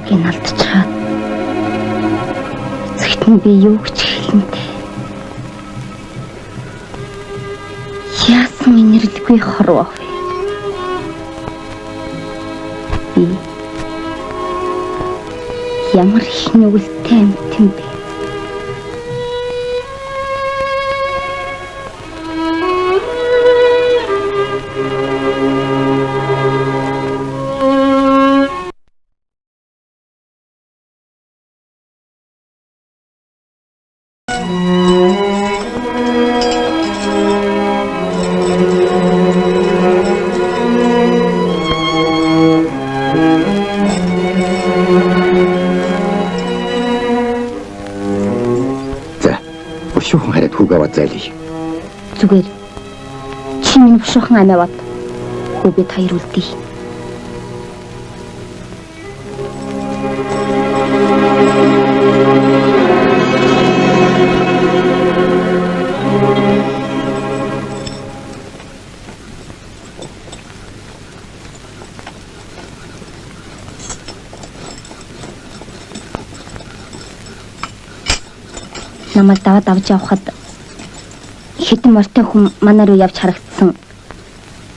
Гин алдчихад. Эцэгт нь би юу гэж хэлнэ? Яасан инэрлгүй хорвоо. Би ямар их нүгэлтэй амт юм бэ? Зүгээр чи минь бушуухан амиаваад хөө бид хоёр үлдээ. Намайг даваад авч явхад хэдэн мортой хүн манай руу явж харагдсан.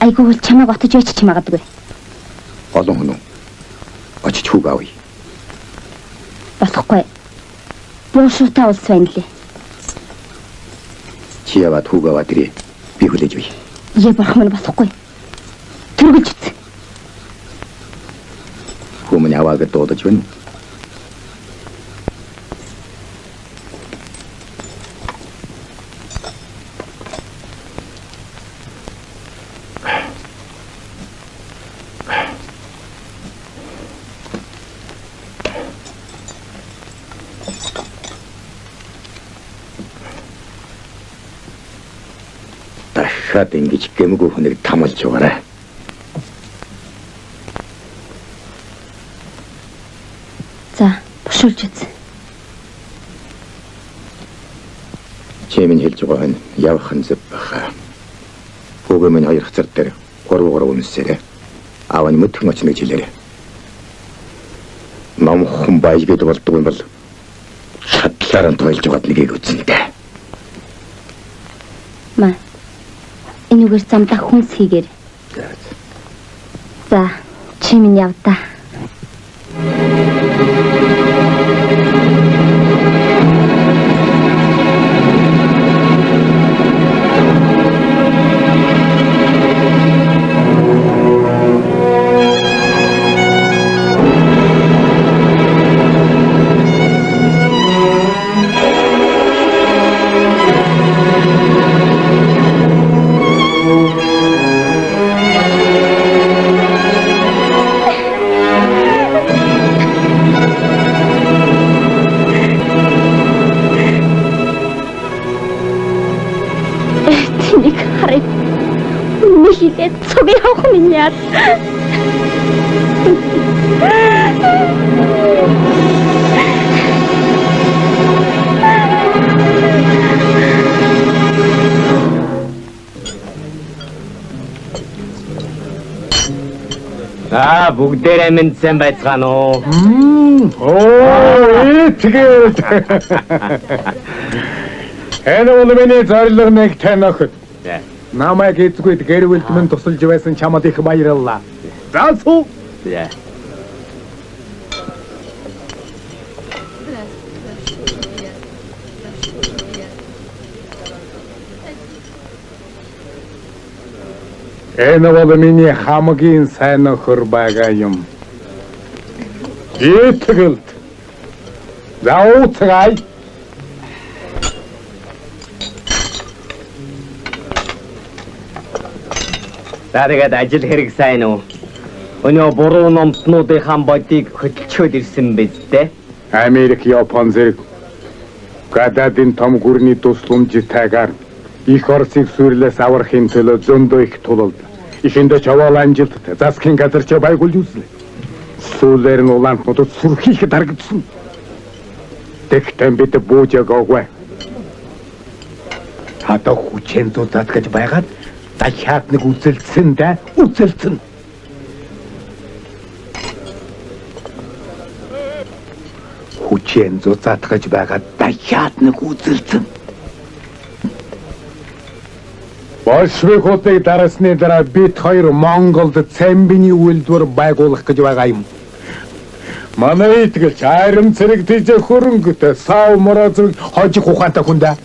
Айгүй бол чамайг отож байж чи магадгүй. Олон хүн очиж хүүг авъя. Болохгүй. Буушуутай улс байна лээ. Чи яваад хүүг аваад ирээ. Би хүлээж бий. Яа бурхан минь болохгүй. Тэргэлж үз. Хүмүүний аваагаа дуудаж байна. Дахиад ингэж гэмгүй хүнийг тамалж байгаарай. За, бушуулж үз. Чимэн хэлж байгаа нь явах нь зөв баха. Хүүгээ минь хоёр хацар дээр 3 үнсээрээ аав нь мөтгөн очно гэж хэлээрээ. Ном хүн баяжгээд болдгоо юм бол шатлаараа тойлж байгаад нэгийг үзнэ. Маа. Энэгээр замдаа хүнс хийгээр. За, чи минь явдаа. Нет. Бүгдээрээ мэдсэн байцгаана уу? Тэгээд. Энэ миний зорилго нэг танахад. Намайг эзгүйд гэрвэлд минь тусалж байсан чамд их баярлалаа. Заасуу. Яа. Энэ бол миний хамгийн сайн нөхөр байгаа юм. Итгэл. Зауцгай. Тэгээд ажил хэрэг сайн уу? Өнөө буруу номтнуудын бодийг хөтлчөөд ирсэн биз дээ. Америк, Япон зэрэг гадаадын том гүрний тусламжтайгаар их Оросыг сүрлээс аврахын төлөө зөндөө их тулалд. Ихэндээ чаваал амжилттай засгийн газар ч байгуулж үзлээ. Сүүлээр нь улаантнуудад сүрхийхэд харагдсан. Тэгтэн бид буужаг оггүй. Хата хүчэн зузаад гэж байгаад дахиад нэг үзэлцэн дээ, үзэлцэн. хүчээр зузаатгаж байгаад дахиад нэг үзэлцэн. Большевикуудыг дараасны дараа бид хоёр Монголд цамбины үйлдвэр байгуулах гэж байгаа юм. Манай итгэж айрам цэрэг тийж хөрөнгөтэй сав морозыг хожих ухаантай хүн дээ.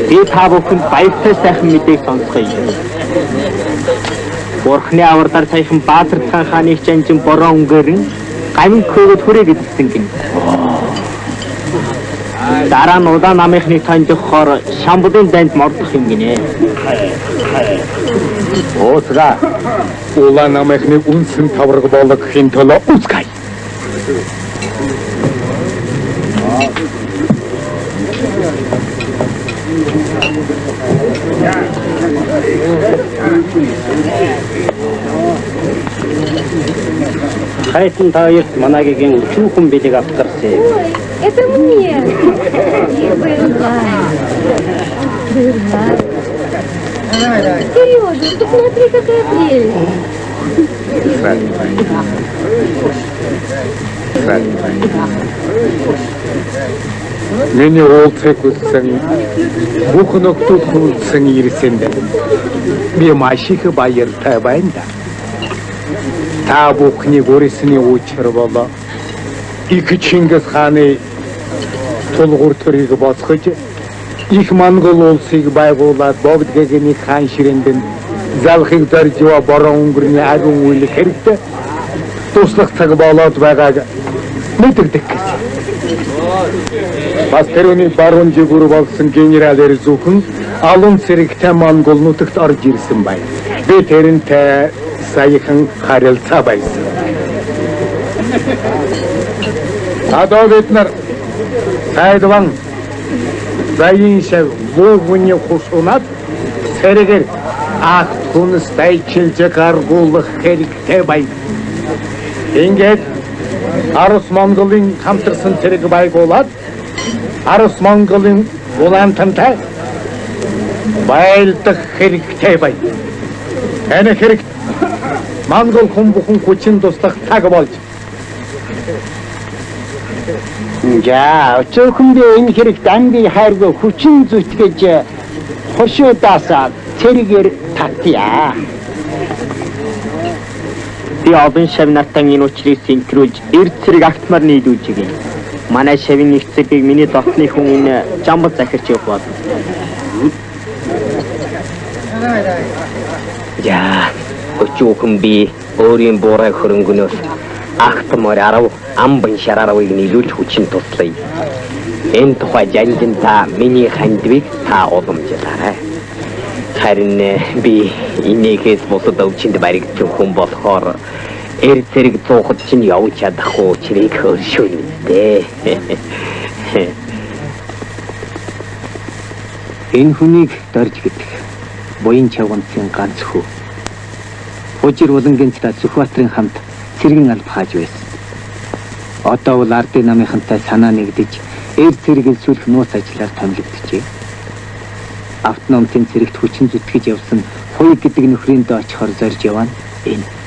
Би та бүхэнд баяртай сайхан мэдээг сонсгоё. Бурхны авралаар саяхан Баатар хаан хааны жанжин бороо өнгөрөн гавин хөөгд хүрээ гэдсэн гин. Дараа нь удаа намынхныг таньдахаар Шамбудын дайнд мордох юм гинэ. Оосга улаан намынхныг үнсэн тавраг болгохын төлөө үзгай. Хайтан таярт манайгийн өчүүхэн билег авtarсан. Это мне. Сережа, посмотри, какая прелесть. Миний уулзах хүссэн бүх нөхдүүд хүндсэн ирсэнд би маш их баяртай байна да. Та бүхний өрсөний учир болоо их Чингис хааны тулгуур төрийг босгож их Монгол улсыг байгуулад богд гэгэний хаан ширээнд залхыг зорж ява бороо өнгөрний агун үйл хэрэгтэй туслах цаг болоод байгааг мэдэрдэг гэсэн. Бас тэрүүний баруун жигүүр болсон генерал Эрзүүхэн алун цэрэгтэй Монгол нутагт орж ирсэн байна. Би тэрнтэй саяхан харилцаа байсан. Одоо бид нар сайдван заяин шав луугны хусунат цэрэгээр акт хүнс дайчилж гаргуулах хэрэгтэй байна. Ингээд Арус Монголын хамтарсан цэрэг байгуулад Арус Монголын улаантантай байлдах хэрэгтэй байна. Энэ хэрэг Монгол хүн бүхэн хүчин туслах цаг болж. За, өчөөхөн би энэ хэрэг дангийн хайргүй хүчин зүтгэж хошуудасаа цэрэгээр татъя. Би олон шавь нартан энэ учрыг синхруулж эрд цэрэг актмаар нийлүүлж гин. Манай шавийн их цэгийг миний дотны хүн энэ жамбал захирч явах болно. Яа, өчүүхэн би өөрийн буурай хөрөнгөнөөс актмаар арав амбан шараравыг нийлүүлж хүчин туслая. Энэ тухай жанжин та миний хандвиг та уламжлаарай. Харин би энийхээс бусад өвчнөд баригдсан хүн болохоор эрд цэрэг цуухад чинь явж чадахгүй учрыг хөршөөнтэй. Энэ хүнийг дорж гэдэг буян чавганцын ганц хүү. Хожир улангийн цэцэ Сүхбаатарын хамт цэргийн алба хааж байсан. Одоо бол ардын намынхантай санаа нэгдэж эрд цэрэгийг сүлэх нууц ажиллаар томилогджээ. Автономтын цэрэгт хүчин зүтгэж явсан хуйг гэдэг нөхрийн доо очихоор зорж явна энэ.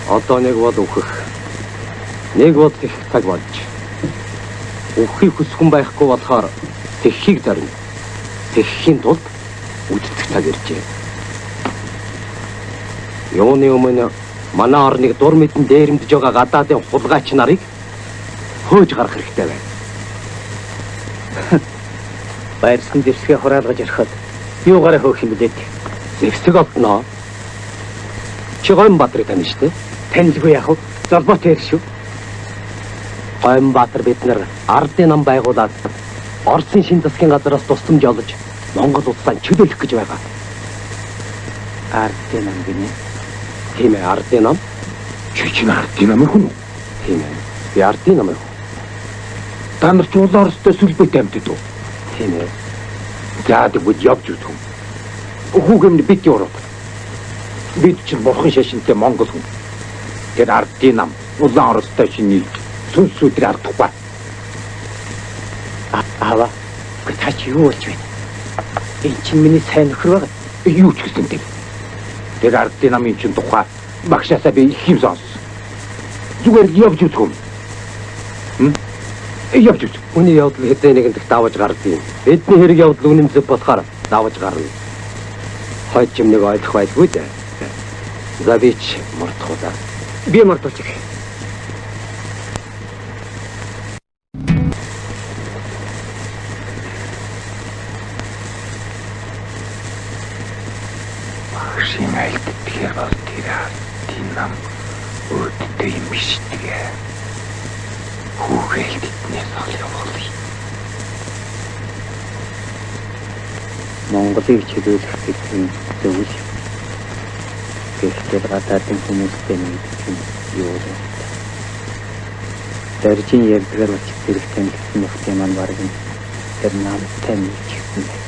Одоо нэг бол үхэх. Нэг бол их цаг болж. Үххийг хүсхэн байхгүй болохоор тэххийг зорино. Тэххийн тулд үдцэх цаг иржээ. Юуны өмнө манай орныг дур мэдэн дээрэмдэж байгаа гадаадын хулгайч нарыг хөөж гарах хэрэгтэй байна. Байрсан зэвсгээ хураалгаж орхиод юугаараа хөөх юм блээд. Зэвсэг олдноо. Чи Гомбаатарыг тань штэ. Танилгүй яах вэ? Золбоотой ир шүү. Гомбаатар бид нар ардын нам байгуулад Оросын шин засгийн газараас тусламж олж Монгол улсаа чөлөөлөх гэж байгаа. Ардын нам гинэ. Тийм ээ, ардын нам. Чи чинь ардын намын хүн үү? Тийм ээ. Би ардын нам юм. Та нар ч улаорстой сүлбэт амьтад уу? Тийм ээ. За тэгвэл явж үзв. Хүүгэмд бит яваад. Бид чинь бурхан шашинтай Монгол хүн. Тэр ардын нам улаорстой шиний сүнс өдрийн ардахгүй. Аваа. Та чи юу болж байна? Энэ чинь миний сайн нөхөр байгаа. Юу ч гэсэн тэр. Тэр ардын намын чинь тухай багшаасаа би их юм сонс. Зүгээр явж үзв. Явж үзв. Үний явдал хэдэн нэгэн дэх давж гардыг. Эдний хэрэг явдал үнэн зөв болохоор давж гарна. Хойд юм нэг ойлгох байлгүй дээ. За би ч мартах удаа. Би мартуулчих. Багшийн айлд тэгэхээр бол тэр ардын нам өөдтэй юм биш тэгээ. Хүүгээл тэднээс ол явуулъя. Монголыг чөлөөлөх гэдэг нь зөв л. Гэхдээ гадаадын хүмүүстэй нэгдэх нь юу вэ? Дэржин ярьдгаар учраас хэрэгтэй гэсэн нөхцөл маань баг нь тэр намтай нэгдсэн байдаг.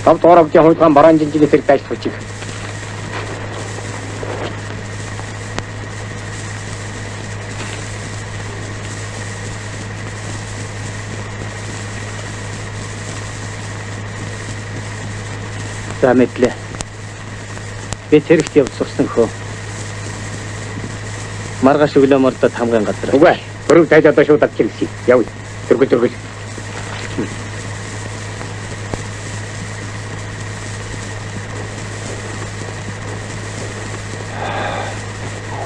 Тав дуурайгчийн хувьд ган бараан жинжигээс зэрэг дайж тучих. За мэдлээ. Би зэрэгт явж сурсан хөө. Маргааш өглөө мордод хамгийн газар. Үгүй. Бүрэг тайж одоо шууд авчирсий. Яв. Төргөл.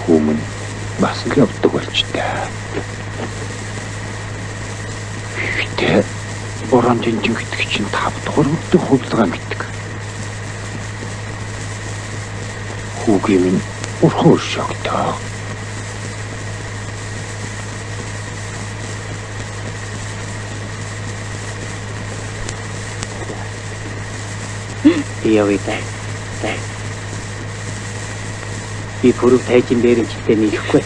Хүмүн бас л явдаг болчтой. Гэтэ борон жинжин гэдэг чинь 5 дугаар өдөө хувилгаа мэддэг. Хүүгийн минь урхан өршөөгдөө. Явъя. Би бүрэг тайжин дээрэмчтэй нийлэхгүй.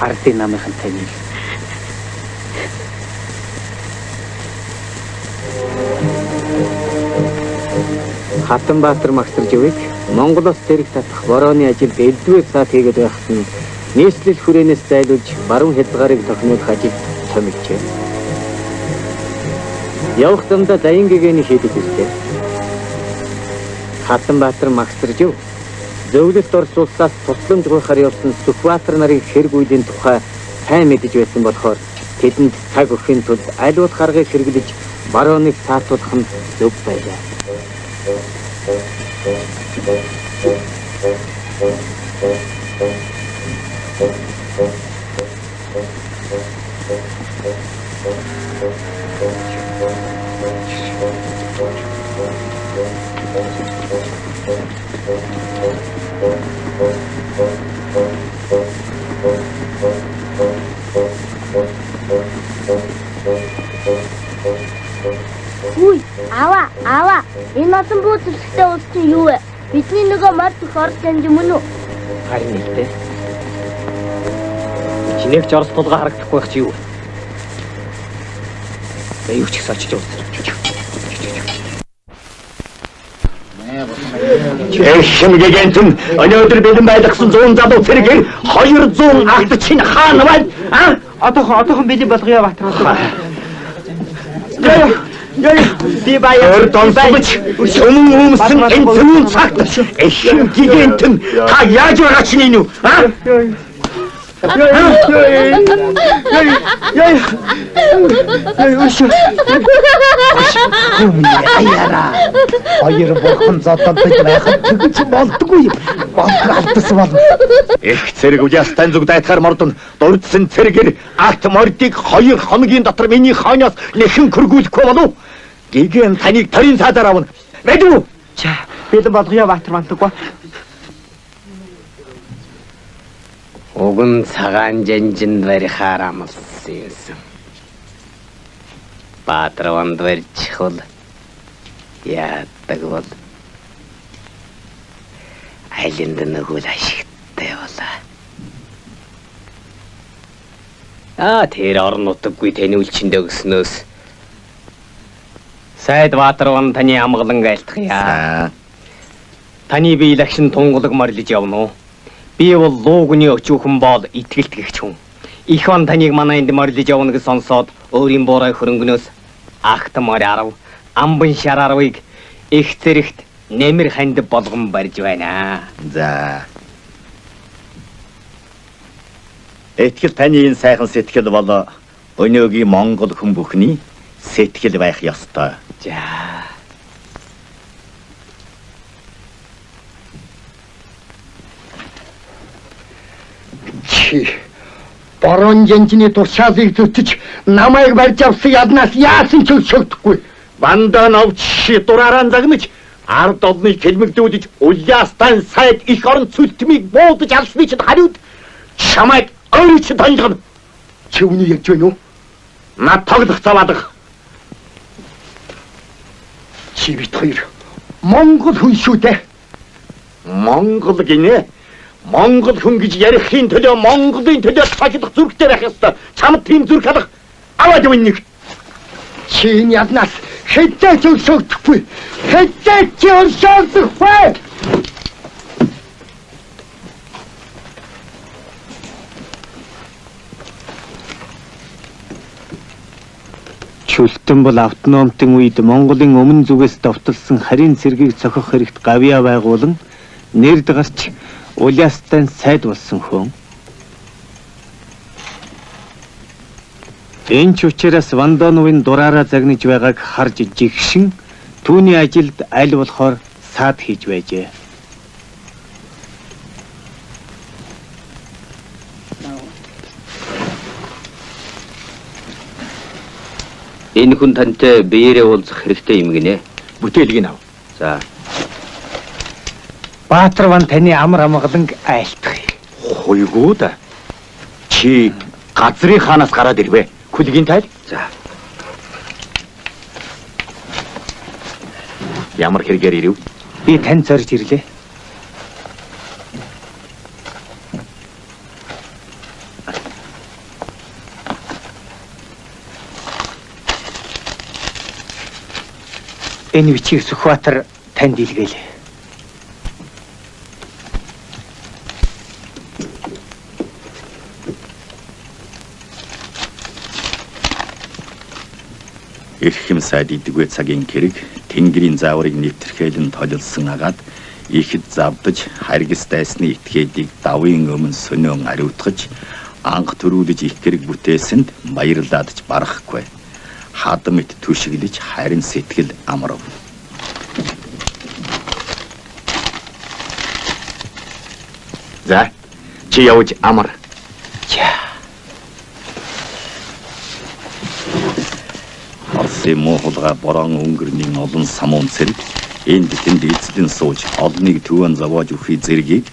Ардын намынхантай нийл. Хатанбаатар магсарж өвийг Монголоос зэрэг татах борооны ажилд элдвээ саад хийгээд байхад нь нийслэл хүрээнээс зайлуулж баруун хязгаарыг тохиомжлох ажил томилжээ. Явах замдаа заян гэгэний хийдэг ирлээ. Хатанбаатар магсарж өв зөвлөлт Орос улсаас тусламж гуйхаар явсан Сүхбаатар нарын хэрэг үеийн тухай сайн мэдэж байсан болохоор тэдэнд цаг өгөхийн тулд аль болох аргыг хэрэглэж барооныг саатуулах нь зөв байлаа. Үй, аваа. Энэ масан буу зэвсэгтэй улс чинь юу вэ? Бидний нөгөө мод их Орос замж мөн үү? Харин нэгтэй. Чинэг ч Орос тулгаа харагдахгүй байх чи юу? Тэ юу ч их сарчиж явуулсан. Эшмгэгэнтэн өнөөдөр бэлэн байлгасан 100 залуу цэргээр 200 агт чинь хаана байна? Одоохон бэлэн болгоё Батраа. Би баяр донсогч шөнөн өмсөн энэ цагт эшмгэгэнтэн та яаж байгаа чинь юу? Аяра. Хоёр бурхан зодолдож байхад тэгж болдгүй юм. Болдог алдсан болно. Их цэрэг уяастай зүг дайтахаар мордон дурдсан цэрэгэр акт мордыг 2 хоногийн дотор миний хойноос нэхэн хөргүүлэхгүй болов. Гэгэн таныг торийн цаадаар авна. Мэдв? За, бид болгоё Баатар мантаггүй. Уган цагаан жанжинд барихаар амлсан юмсан. Баатарванд барьчихвал яадаг бол айлинд нөгөөл ашигтай болоо. Тэр орон нутаггүй таны үлчиндээ өгснөөс сайд Баатарван таны амгалан айлтгая. Таны бие лагшин тунгалаг морилж явна уу? Би бол луугны өчүүхэн бол итгэлт гэгч хүн. Их он таныг манай энд морилж явна гэж сонсоод өөрийн буурай хөрөнгнөөс агт морь 10 амбан шар 10-ыг их зэрэгт нэмэр ханд болгон барьж байна. За. Этгэл таны энэ сайхан сэтгэл бол өнөөгийн Монгол хүн бүхний сэтгэл байх ёстой. За. Борон жанжины туршаалыг зүтж намайг барьж авсан яднаас яасан ч өшөгдөхгүй. Вандаа навч дураараа загнаж ард олныг хэлмэгдүүлж уяастай сайд их орон цүлтмийг буудаж алсны чинь хариуд чамайг өөрөж тонжгоно. Чи үнийг ярьж байна уу? Над тоглох заваадах. Чи бит хоёр Монгол хүн шүү дээ. Монгол гинэ. Монгол хүн гэж ярихын төлөө Монголын төлөө цахилах зүрхтэй байх ёстой. Чамд тийм зүрх алах аваад явна нэг. Чи энэ яднаас хэдтэй ч өшөгдөхгүй. Хэдтэй ч өшөгдөхгүй. Чүлтэн бол автономтын үед Монголын өмнө зүгээс довтолсон харийн цэргийг цохих хэрэгт гавьяа байгуулан нэрд гарч улаастай сайд болсон хүн. Энэ ч учраас Вандановын дураараа загнаж байгааг харж жигшин түүний ажилд аль болохоор саад хийж байжээ. Энэ хүн тантай биеэрээ уулзах хэрэгтэй юм гинэ. Бүтээлгийг ав. За. Баатарван таны амар амгаланг айлтгая. Хойгоо да. Чи газрын хаанаас гараад ирвэ? Хүлгийн тайл. За. Ямар хэрэгээр ирв? Би тань зорж ирлээ. Энэ бичиг Сүхбаатар танд илгээлээ. Эрхэм сайд идэгвэ цагийн хэрэг Тэнгэрийн зааврыг нэвтэрхээлэн толилсон агаад ихэд завдаж харгас дайсны этгээдийг давын өмнө сөнөөн ариутгаж анх төрүүлж их хэрэг бүтээсэнд баярлаадж барахгүй. Хадам ит түшиглэж харин сэтгэл амрав. За, чи явж амар. Орсын муухалга борон өнгөрний олон самуун цэрэг энд тэнд эзлэн сууж олныг төвөн зовоож өгөхий зэргийг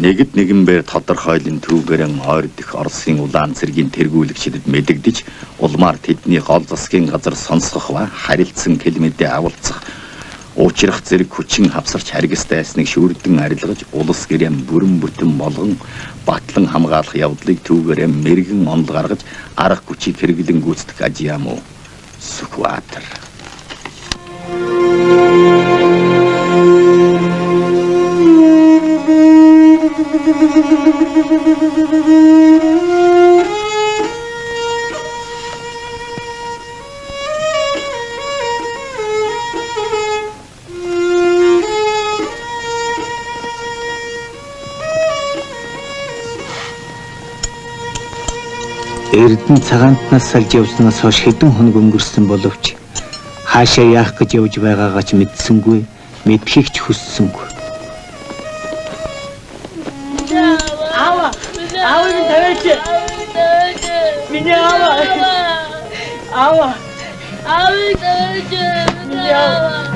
нэгд нэгэнбээр тодорхойлон түүгээрэн ойрдох Оросын улаан цэргийн тэргүүлэгчдэд мэдэгдэж улмаар тэдний гол засгийн газар сонсгох ба харилцсан хэлмэдээ авалцах уучрах зэрэг хүчин хавсарч харгас дайсныг шүүрдэн арилгаж улс гэрэм бүрэн бүтэн болгон батлан хамгаалах явдлыг түүгээрээ мэрэгэн онол гаргаж арга хүчийг хэрэглэн гүйцэтгэх аж яам уу Сүхбаатар. Эрдэнэ цагаантнаас салж явснаас хойш хэдэн хоног өнгөрсөн боловч хаашаа яах гэж явж байгаагаа ч мэдсэнгүй, мэдхийг ч хүссэнгүй. Аава! Аава минь тавиач! Миний аава! Аава! Аава тавиач! Миний аава!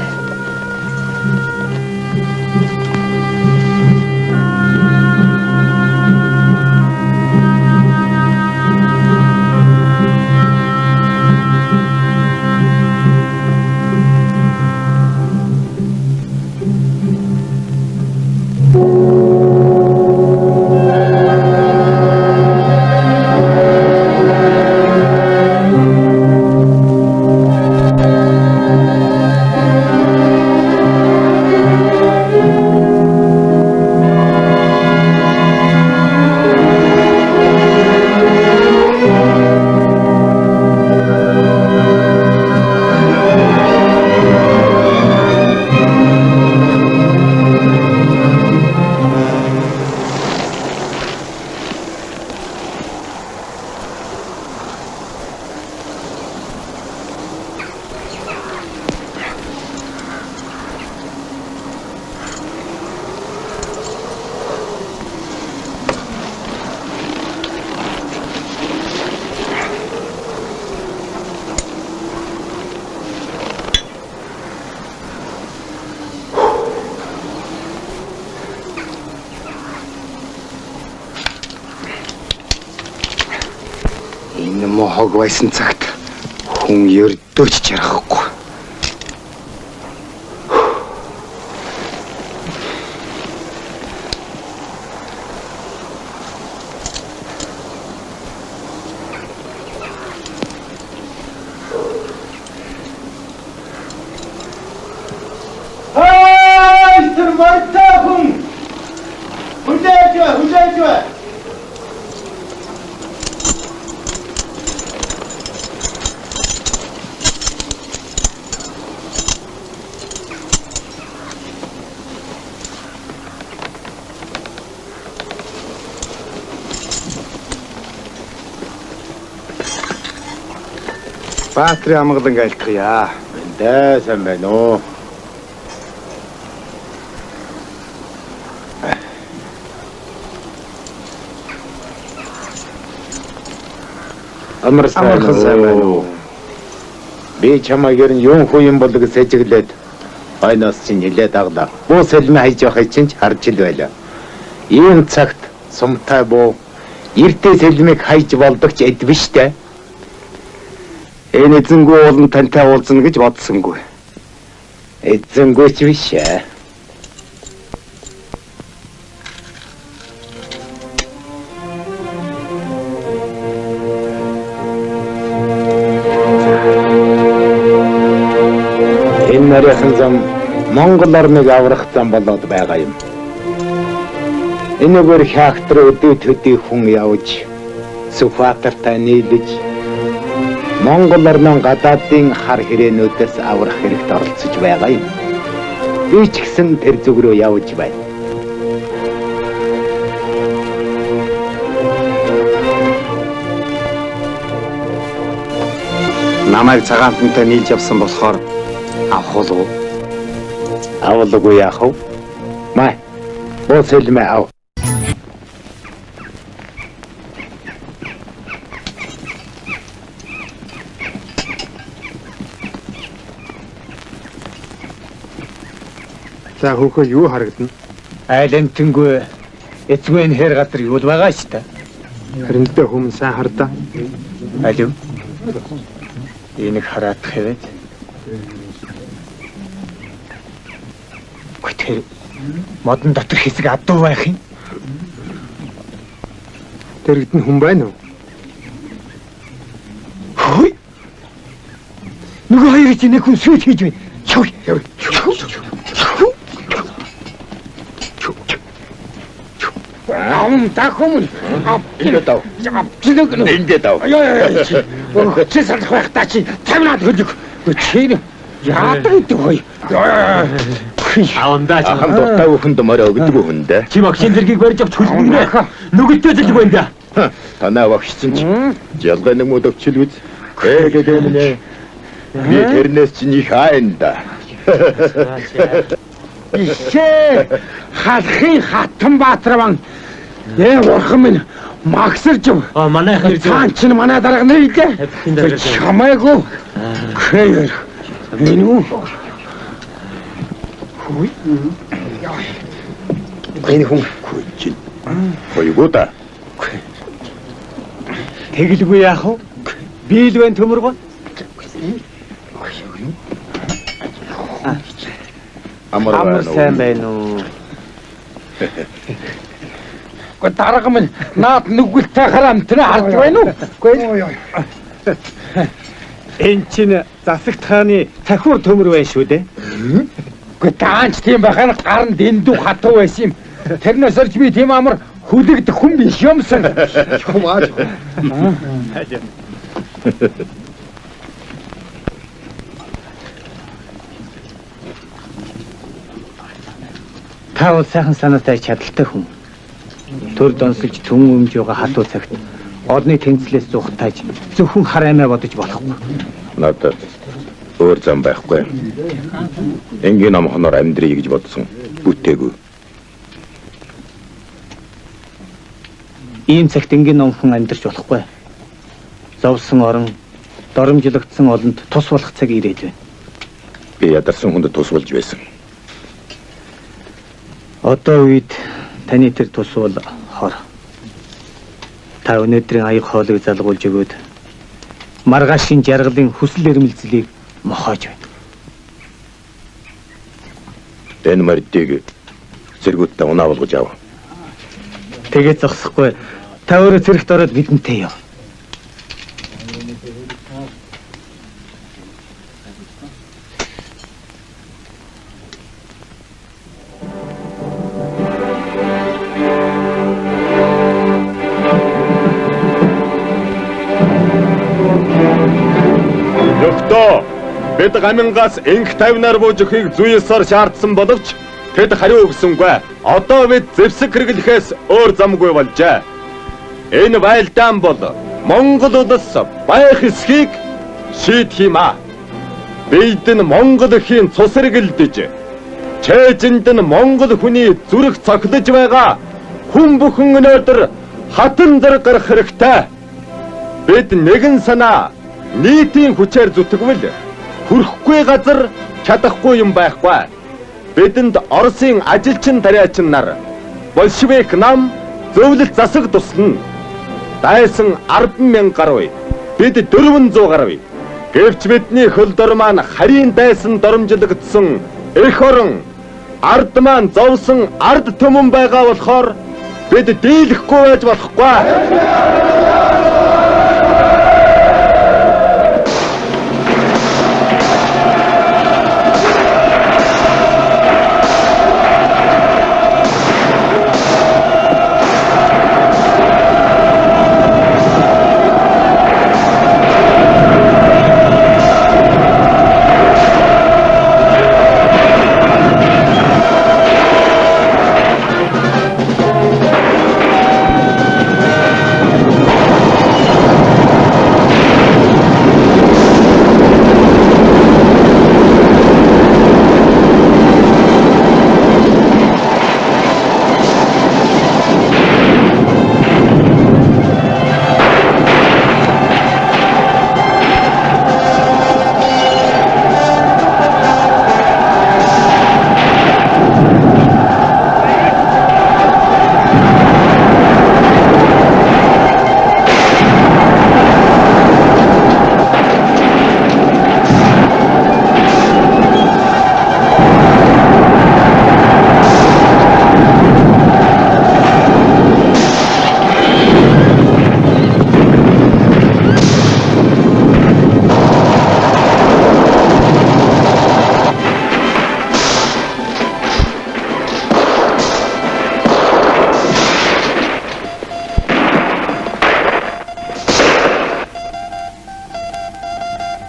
Энэ мохог байсан цагт хүн ердөөч чарахгүй. Тэр мартаа хүн! Хүлээж! Баатрын амгалан айлтгая. Эндээ сайн байна уу? Амархан сайн байна уу? Би чамайг ер нь юун хүү юм бол гэж сэжиглээд ойноос чинь нилээд аглаа. Буу сэлмэ хайж явахыг чинь харж ил байлаа. Ийм цагт сумтай буу эртээ сэлмийг хайж болдог ч эд биш дээ. Энэ эзэнгүй уулан тантай уулзна гэж бодсонгүй. Эзэнгүй ч биш ээ. Энэ нарийнхан зам Монгол орныг аврах зам болоод байгаа юм. Энэгээр хаагтар өдөө төдий хүн явж Сүхбаатартай нийлж Монгол орнын гадаадын хар хэрээнүүдээс аврах хэрэгт оролцож байгаа юм. Би ч гэсэн тэр зүг рүү явж байна. Намайг цагаантантай нийлж явсан болохоор авах уу? Авалгүй яах вэ? Май. Бос хэлмэ ав. За хөөхөө юу харагдана? Айлентэнгүй эцгүй энэ хэр газар юу л байгаа шүү дээ. Харинтай хүмүүс сайн хардаа. Алив. Энийг хараад хэвээд. Тэр модон дотор хэсэг адуу байх юм. Тэрэгд нь хүн байна уу? Хөөе. Нөгөө хоёрыг чинь нэг хүн сүйт хийж байна. Чав. Тахом. Индээ дав. Өө чи салах байх та чи 50-аад хөлөг. Чи яадаг гэдэг хөөе. Аандаач Ахын дуртай бүхэнд морь өгдөг хүндээ. чи магшин зэргийг барьж авч хөлбөнгө. Нүгэлтэй зэлг байна да. Танаа багшсан ч ялгаа нэг мод өвчлгүй. Гээ. Би тэрнээс чинь их хайнда. Ишээ халахын хатан Баатарван урхан минь магсарж өв. Манайхан Таан чинь манай дарга нэр илээ. Чамайгүй. Хэр. Минь Хүй. Энэ хүн Хүчин. Хоёгоо. тэгэлгүй яах вэ? Би л байна төмөргөө. Амар сайн байна уу? дарга минь наад нүгэлтэй харамтраа харж байна уу? Үгүй. Энд чинь засагт хааны цахиур төмөр байна шүү дээ. Үгүй даанч тийм байхаар гар нь дэндүү хатуу байсан юм. Тэрнээс орж би тийм амар хүлэгдэх хүн биш юмсан. Чумаач. Та бол сайхан санаатай чадaltaй хүн. Төр донсолж түн өмж байгаа хатуу цагт одны тэнцлээс зүхтааж зөвхөн хар аймаа бодож болохгүй. Надад өөр зам байхгүй. Энгийн ном хоноор амьдрий гэж бодсон. Бүтээгүй. Ийм цагт энгийн номхон амьдарч болохгүй. Зовсон орон, доромжлогдсон олонд тус болох цаг ирээд байна. Би ядарсан хүнд тус болж байсан. Одоо үед таны тэр тус бол хор. Та өнөөдрийн аяг хоолыг залгуулж өгөөд маргаашийн жаргалын хүсэл эрмэлзлийг мохоож байна. Энэ мөрдийг зэргүүдтэй унаа болгож ав. Тэгээд зогсохгүй. Та өөрөө зэрэгт ороод бидэнтэй яв. Бид гамингаас инх тавнаар бууж өгөхийг зүйсээр шаардсан боловч тэд хариу өгсөнгүй. Одоо бид зэвсэг хэрэглэхээс өөр замгүй болжээ. Энэ байлдаан бол Монгол улс байх эсхийг шийдэх юм аа. Бид нь Монгол эхийн цус хэрэглэж, чэжинд нь Монгол хүний зүрх цоглож байгаа хүн бүхэн өнөөдөр хатан зэрэг гарах хэрэгтэй. Бид нэгэн санаа нийтийн хүчээр зүтгэвэл хүрэхгүй газар чадахгүй юм байхгүй. Бидэнд Оросын ажилчин тариачин нар большевик нам зөвлөлт засаг тусна. Дайсан 10,000 гаруй. Бид 400 гаруй. Гэвч бидний хөлдөр маань харийн дайсан доромжлогдсон эх орон ард маань зовсон ард түмэн байгаа болохоор бид дийлэхгүй байж болохгүй.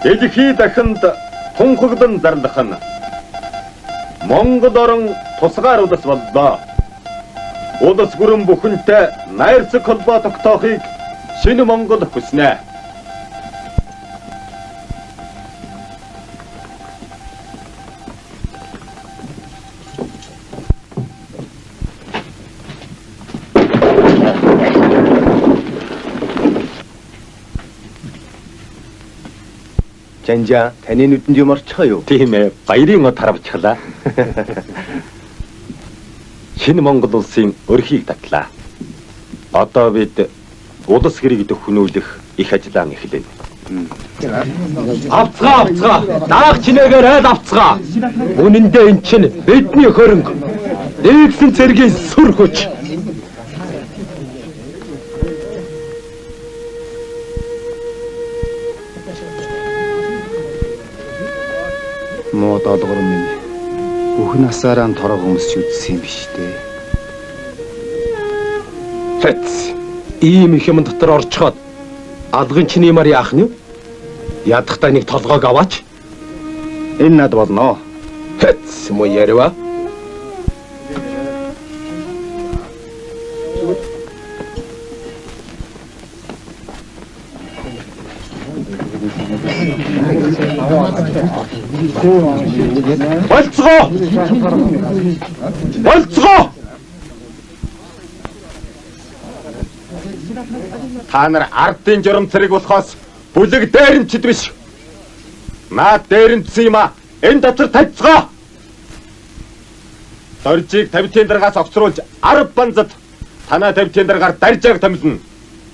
Дэлхий дахинд тунхаглан зарлах нь Монгол орон тусгаар улс боллоо. Улс гүрэн бүхэнтэй найрцаг холбоо тогтоохыг шинэ Монгол хүснэ. Жанжаа, таны нүдэнд юм орчихоо юу? Тийм ээ, баярын од харавчглаа. Шинэ Монгол улсын өрхийг татлаа. Одоо бид улс хэрэг төхнүүлэх их ажлаа эхлэв. Авцгаа. Даах чинээгээр айл авцгаа. Үнэндээ эн чинь бидний хөрөнгө. Нэгсэн цэргийн сүр хүч. Муу долгор минь. Бүх насаараа торог өмсч үдсэн юм биш үү? Хэц. Ийм их юм дотор орчход алгын чиний мар яах нь? Ядахтаа нэг толгойг аваач. Энэ над болно. Хэц мо ярива. Болцгоо! Та нар ардын журам цэрэг болохоос бүлэг дээрэмчд биш. Наад дээрэмчсэн юм а. Энэ дотор тавьцгаа. Доржийг 50-ийн дараагаас огцруулж 10 банзад танаа 50-ийн дараагаар даржааг томилно.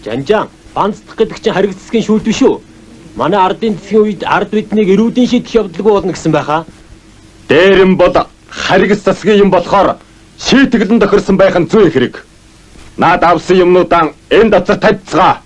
Жанжаан, банцдах гэдэг чинь хариг цэцгийн шүүлт биш үү? Манай ардын цэцгийн үед ард биднийг эрүүдийн шийдэх явдалгүй болно гэсэн байхаа. Дээрэм бол харигс засгийн юм болохоор шийтгэлэн тохирсон байх нь зүй хэрэг. Наад авсан юмнуудаа энэ дотор тавьцгаа.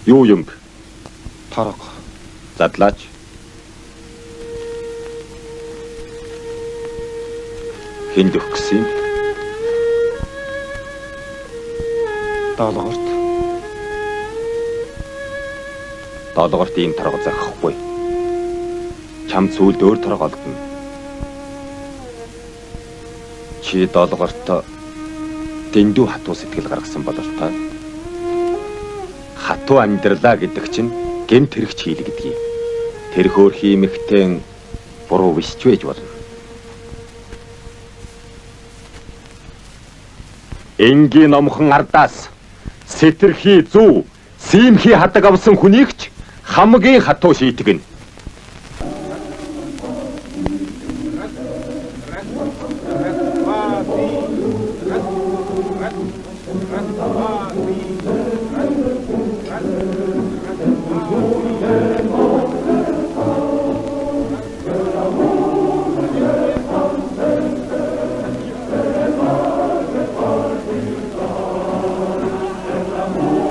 Юу юм? Торог. Задлаач. Хинд өгөх гэсэн юм? Долгорт. Долгорт ийм торог захихгүй. Чам зүйлд өөр торог олдно. Чи долгорт дэндүү хатуу сэтгэл гаргасан бололтой. Хатуу амьдралаа гэдэг чинь гэмт хэрэгч хийл гэдгийг. Тэр хөөрхий эмэгтэй буруу биш ч байж болно. Энгийн номхон ардаас сэтэрхий зүү, сиймхий хадаг авсан хүнийг ч хамгийн хатуу шийтгэн.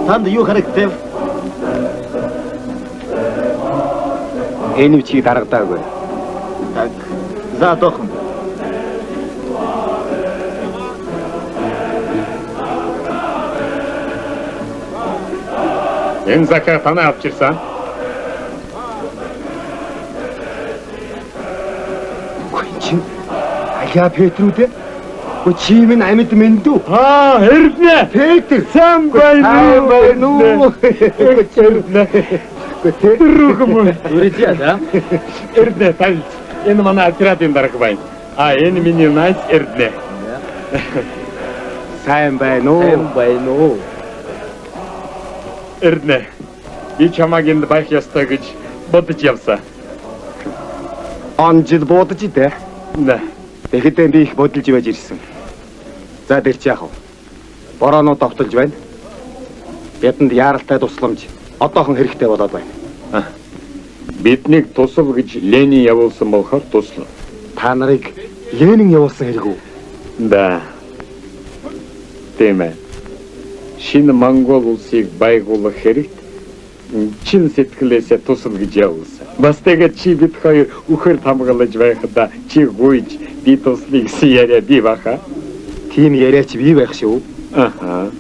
Танд юу харагдав? Энэ үчиг дарагдаагүй. За дохон. Энэ закаа танаа авчирсан. Чин Аля Петрүүд чи минь амьд мэндүү. Эрдэнэ. Петр сайн байна уу? Эрдэнэ тань. Энэ манай отрядын дарга байна. Энэ миний найз Эрдэнэ. Сайн байна уу? Эрдэнэ. Би чамайг энд байх ёстой гэж бодож явсан. Он жил бодож идэ. Нэ. Тэгэхдээ би их бодолж байж ирсэн. За тэр чи яах вэ? Бороонууд тогтолж байна. Бидэнд яаралтай тусламж одоохон хэрэгтэй болоод байна. Биднийг тусал гэж Ленин явуулсан болохоор туслав. Та нарыг Ленин явуулсан хэрэг үү? Да. Тийм ээ. Шинэ Монгол улсыг байгуулах хэрэгт чин сэтгэлээсээ тусал гэж явуулсан. Бас тэгээд чи бид хоёр үхэр хамгаалж байхдаа чи гуйж би туслах гэсэн яриа бий баха. Тийм яриач бий байх шүү. Аха.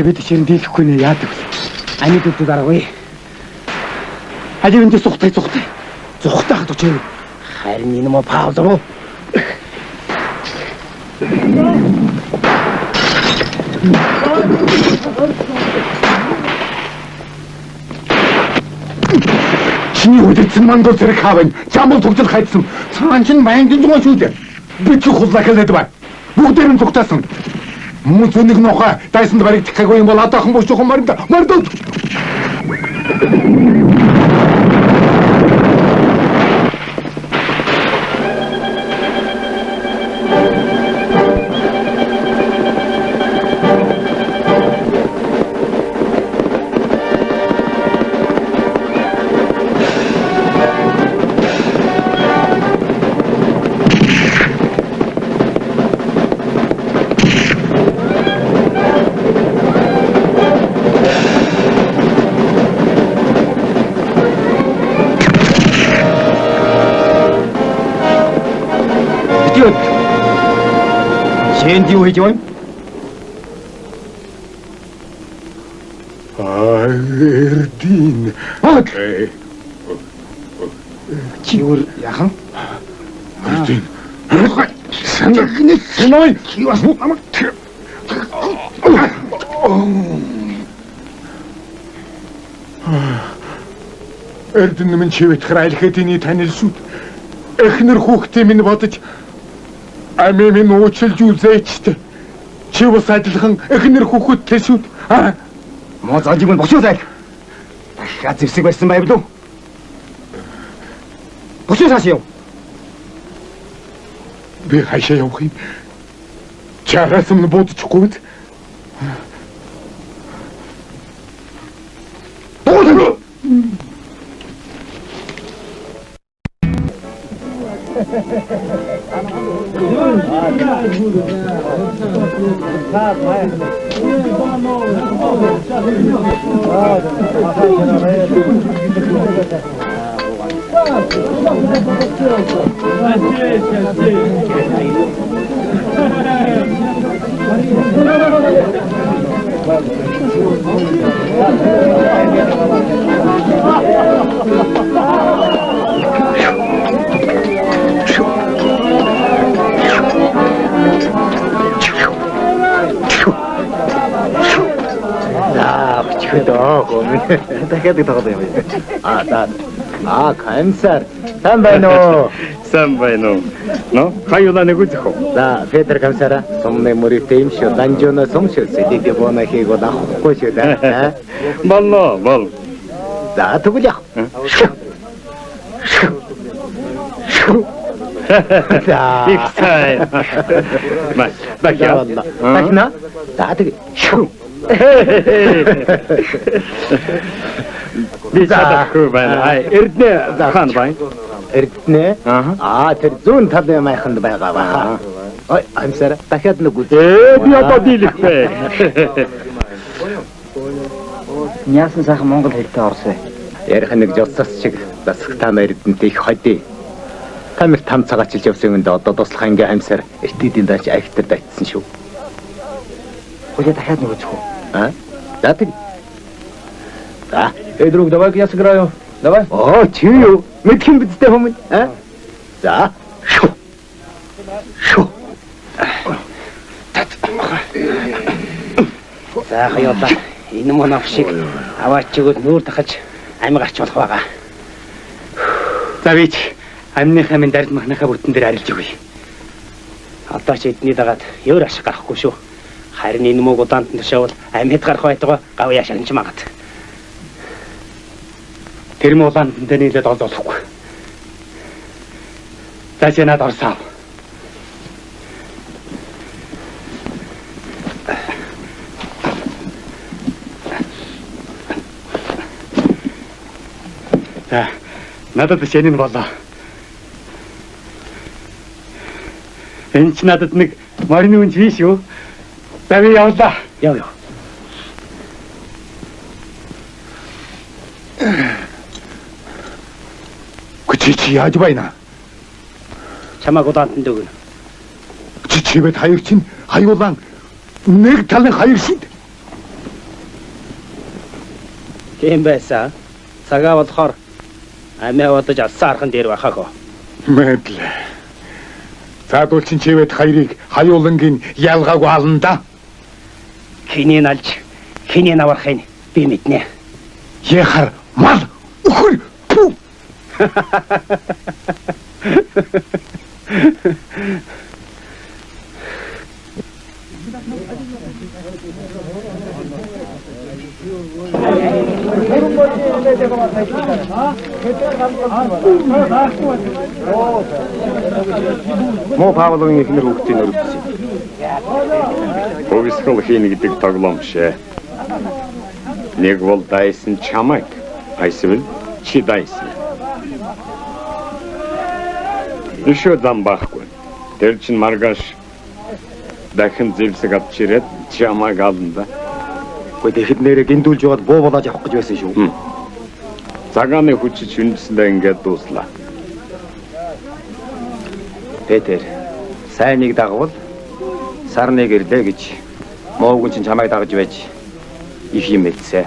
Бид чинь дийлэхгүй нэ яадаг вэ? Ани дүүд дараагүй. Хажи энэ зүхтэй. Зүхтэй хад очив. Харин энэ мө пауза руу. Чиний үдцэн мандуу зэрэг хаавна. Чамбал тогтол хайдсан. Цаан чин байнгын зугаа шүү дээ. Би ч хуллаа хэлээд бай. Бүгдээр нь зүгтаасан. Мөн зөнийг нохоо дайсанд баригдахгүй юм бол одоохон бушуухан маринда. Энд юу хийж байна? Эрдин. Чиур яхан? Эрдин. Санаа юу асуу намайг. Эрдин минь чивэт храйлхэдийн танилсууд эхнэр хүүхдээ минь бодож амийн уучлж үзээчтэй. Чи бас адилхан эхнэр хүүхэдтэй шүү. Моо зажиг нь бошиулаа. Дахиад зэвсэг байсан байв лу. Бошиулаач юу? Би хайшаа явах юм. Чараас өмнө бодчихгүй мэд. Буудаа. дахиад тагаад юм. Камсар. Сайн байна уу? Сайн байна уу? Но, хаюула нэг үзэх үү? За, Петр Камсара, сумны мөрөтэй юм шүү. Данжоно сум шүү. Сэдийг боона хийгээд авахгүй шүү дээ. Болно, бол. За, тэгвэл яах? За. Ихтэй. Бакя. Бакна. За, тэг. Би чадахгүй байна. Эрдэнэ хаан байна. Эрдэнэ? Тэр зүүн талын майханд байгаа баха. Ой, амсара дахиад нэг үз. Би одоо дийлэхтэй. Няасан сайхан монгол хэлтэй орсон. Ярих нэг жолсоос шиг засагтаа Эрдэнэтэй их ходий. Тамир там цагаачилж явсан юм даа одоо туслах ингээ амсар эртээдийн даач айхтар дайтсан шүү. Хөөе дахиад нэг үзэх үү? За тэг. За. Друг, давай-ка я сыграю. Давай. Оо, чи юу? Мэдэх юм бидтэй хүмүүс, а? За. Шү. Шү. За, хаяалаа. Энэ монов шиг аваач өгөөд нүүр дахаж амиг гарч болох байгаа. За бич, амныхаа минь дард махныхаа бүрдэн дээр арилж өгье. Одоо ч эдний дагаад өөр ашиг гарахгүй шүү. Харин энэ мөг удаанд нь тушаавал амьд гарах байтугай гавьяа шагнаж магад. Тэр муулаанд нь нийлээд олзоолохгүй. За чи надад орсоо. За, надад шинэ болоо. Энэ ч надад нэг морины үнж биш үү? За би явлаа. Яв. Чи яаж байна? Чамаг удаанд нь дөгнө. Чичивэд хоёр чинь хаюулан нэг талын хоёр шид. Тийм байсан. Цагаа болохоор амиа бодож алсан архан дээр байхаа. Мэдлээ. Цаадуул чинь чивэд хоёрыг хаюулангийн ялгаагүй ална да. Хинийн алж, хинийн авархын би мэднэ. Яхаар мал өхөр. Мо Павловын эхнэр хүүхдийн өрөвдсөн. Хөвсгөл хийнэ гэдэг тоглоом шээ. Нэг бол дайсан чамайг, айсвал чи дайсан. Ишөө зам байхгүй. Тэр чин маргааш дахин зэвсэг авч ирээд чамайг ална. Гэхдээ тэгэхэд нэрээ гиндүүлж яваад буу болоод явах гэж байсан шүү. Цагааны хүчиж хүндэслээ ингээд дууслаа. Петр, сайн нэг дагвал сарныг ирлээ гэж муугун чинь чамайг дагж байж их юм хэлсэ.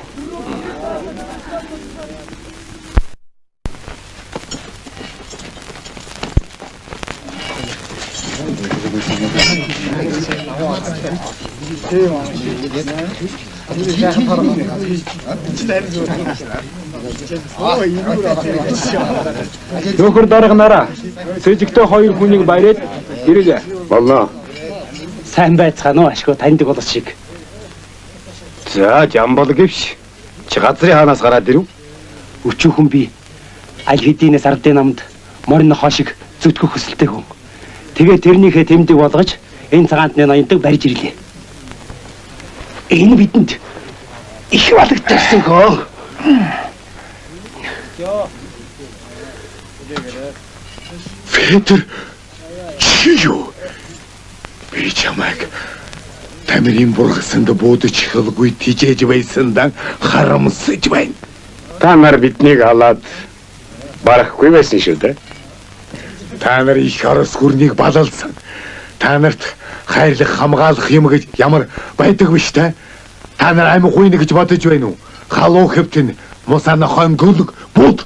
Нөхөр дарганараа сэжигтэй хоёр хүнийг баяраад ирэлээ. Боллоо. Сайн байцгаана уу ашгүй таньдаг болос шиг. За, жамбал гэвш. Чи газрын хаанаас гараад ирэв? Өчүүхэн би аль хэдийнээс ардын намд морин хоошиг зүтгэх хүсэлтэй хүн. Тэгээ тэрнийхээ тэмдэг болгож энэ цагаанд ноёндог барьж ирлээ. Энэ бидэнд их балагдчихсан хөө. Петр, чи юу? Би чамайг тамирын бургасанд буудаж хэлгүй тижээж байсандан харамсаж байна. Та нар биднийг халаад барахгүй байсан шүү дээ. Та нар их орос гүрнийг балалсан. Та нарт хайрлах хамгаалах юм гэж ямар байдаг биш те? Та нар амин гуйна гэж бодож байна уу? Халуу хэвтэн мусана хон гөлөг бууд.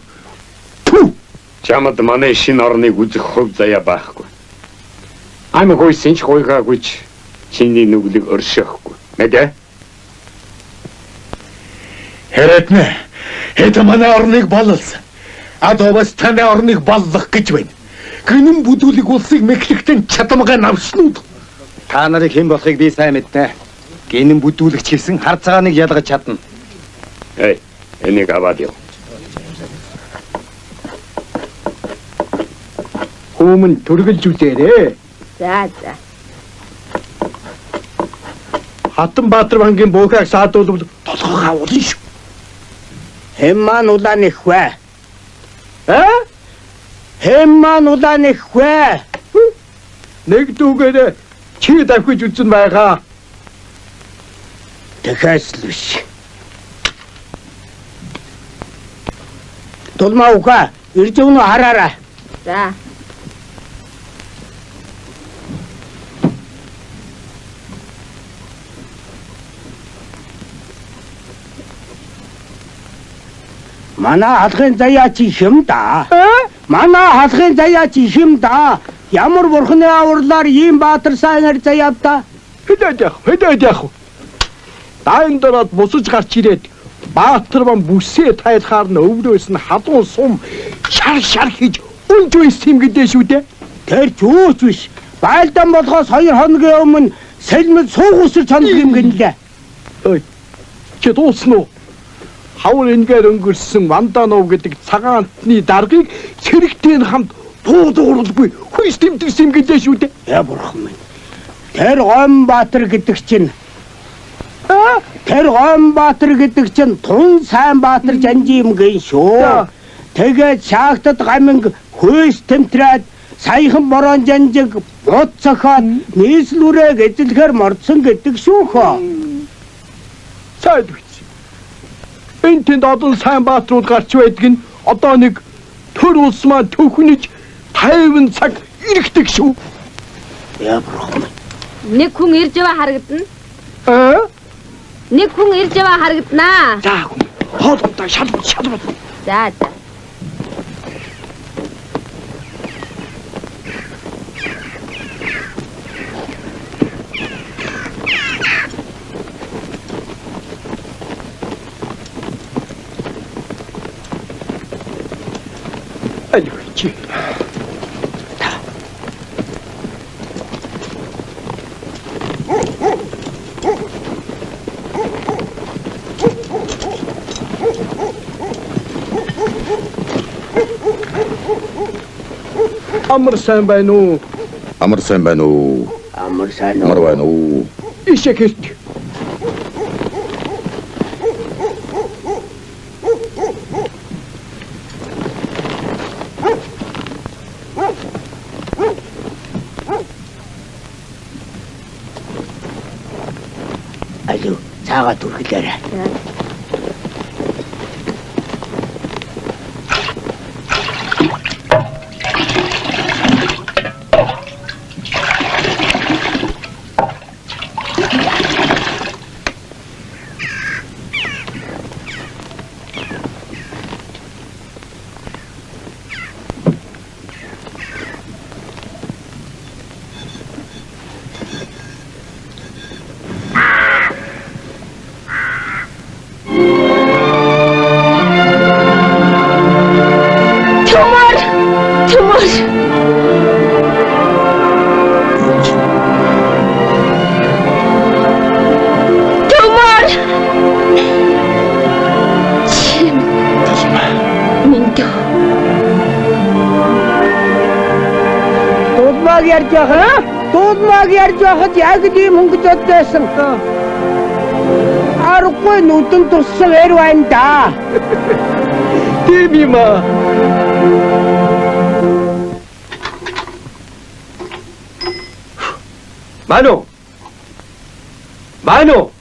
Чамд манай шинэ орныг үзэх хөв заяа байхгүй. Ами хойсон ч хойгаагүйч чиний нүглэг өршөөхгүй. Мэдээ? Хэрэтнэ. Это манай орныг балалсан. Адовас таны орныг баллах гэж байна. Гэнэн бүдүүлэг улсыг мэхлэгтэн чадамгаа навшнууд. Та нарыг хэн болохыг би сайн мэднэ. Гинэн бүдүүлэгч гэсэн хар цагааныг ялгаж чадна. Эй, энийг аваад яв. Хүмүн төргөлж үлээрээ. За. Хатанбаатар банкын буухайг саадуулбал толгой хавуулна шүү. Хэн маань улаан их вэ? Хэн маань улаан их вэ? Нэг дүүгээр чи давхиж үзэн байгаа. Тэхээс л биш. Тулмаа ука, ирж өгнө хараарай. За. Манай халахын заяач их юм да. Манай халахын заяач их юм да. Ямар бурхны авралаар ийм баатар сайнаар заяавта. Хэдээд яах вэ? Даан дороод бусаж гарч ирээд баатар бам бүсээ тайлхаар нь өврөөс нь хадуун сум шар хийж унж үйс юм гэдэг шүү дээ. Тэр ч өөч биш. Байлдан болохоос 2 хоногийн өмнө сэлмэл суух усэр чандаг юм гэнэ. Ой. Чи дуусна уу? Хавар энгээр өнгөрсөн Ванданов гэдэг цагаантны даргаыг сэрэгтэй хамт буудууралгүй хүйс тэмдэгсэн юм гэдэг шүү дээ. Я бурхан минь. Тэр Гомбаатар гэдэг чинь Тун сайн баатар жанжи юм гин шүү. Тэгээд шаагтад гаминг хүйс тэмтрээд саяхан борон жанжиг бод цохоод нийслүүрээ эзлэхээр мордсон гэдэг шүү хөө. Сайд үгүй. Энэ тэнд одон сайн баатрууд гарч байдаг нь одоо нэг төр улс маань төхнөж 50 цаг иргэдэг шүү. Я бурхан. Нэг хүн ирж яваа харагдана. Нэг хүн ирж яваа харагданаа. За хүн хоолтой шалбар. За. Аль. Амар сайн байна уу? Амар сайн байна уу? Амар сайн Амар байна уу? Ишээ хэлт. Алуу, цаагаа түргэлээрэй. Дуудмаг ярьж байхад яг ийм хөнгөж оддбайсан. Аргагүй нүдэн туссан эр байна да. Тийм юм аа. Ману.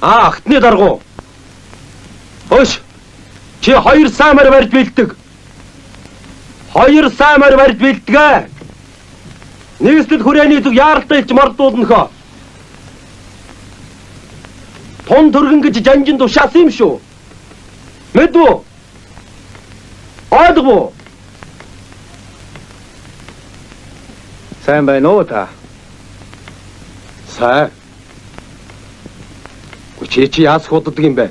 Ахтны даргу. Хош. Чи 2 саамаар барьж бэлдэг. 2 саамаар барьж бэлдгээ. Нэгэстэд хүрээний зүг яаралтай илж мордуулнахоо. Тон төргөн гэж жанжин тушаасан юм шүү. Мэдвүү? Ойлгов? Сайн байна уу та? Сайн. Чи яас худдаг юм бэ?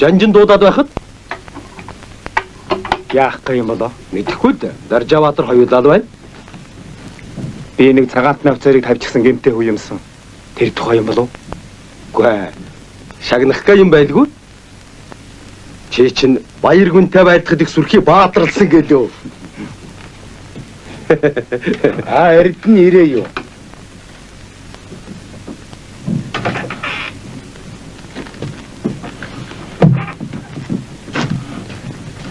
Жанжин дуудаад байхад яах гэх юм болоо? Мэдэхгүй дээ. Даржаваатар хоёулаа байна. Би нэг цагаатны офицерыг тавьчихсан гэмтэй хүү юмсан. Тэр тухай юм болов? Үгүй. Шагнах гэ юм байлгүй. Чи чинь баяр гүнтэй байдахад их сүрхий баатарлсан гэлөө. Эрдэн ирээ юу?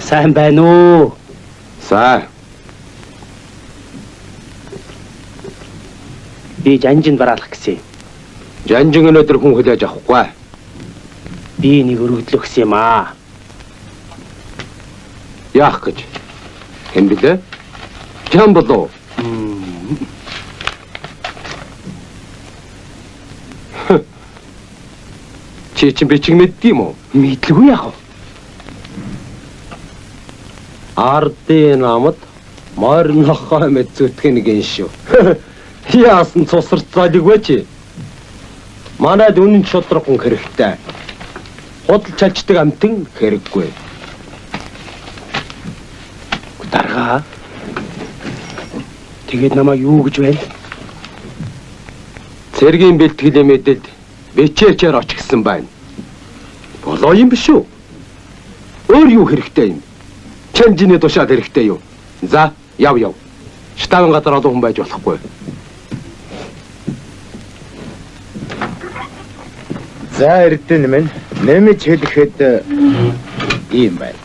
Сайн байна уу? Сайн. Би жанжинд бараалах гэсэн. Жанжин өнөөдөр хүн хүлээж авахгүй. Би нэг өргөдлөх гэсэн юм аа. Яах гэж? Хэн блэ? Чам болов? Чи чинь бичиг мэддэм үү? Мэдлгүй яах вэ? Ардын намд морнохоо мэд зүтгэн гин шүү. Яасан цусарцаалыг вэ? Манайд үнэн шудрагхан хэрэгтэй. Худал чалждаг амтэн хэрэггүй. Дарга. Тэгээд намайг юу гэж байна? Цэргийн бэлтгэлийн мэдэлд бичээчээр очихсан байна. Болоо юм биш үү? Өөр юу хэрэгтэй юм? Чанжины тушаад хэрэгтэй юу? За, яв. Штабын газар олон хүн байж болохгүй. За эрдэнэ минь нэмж хэлэхэд ийм байна.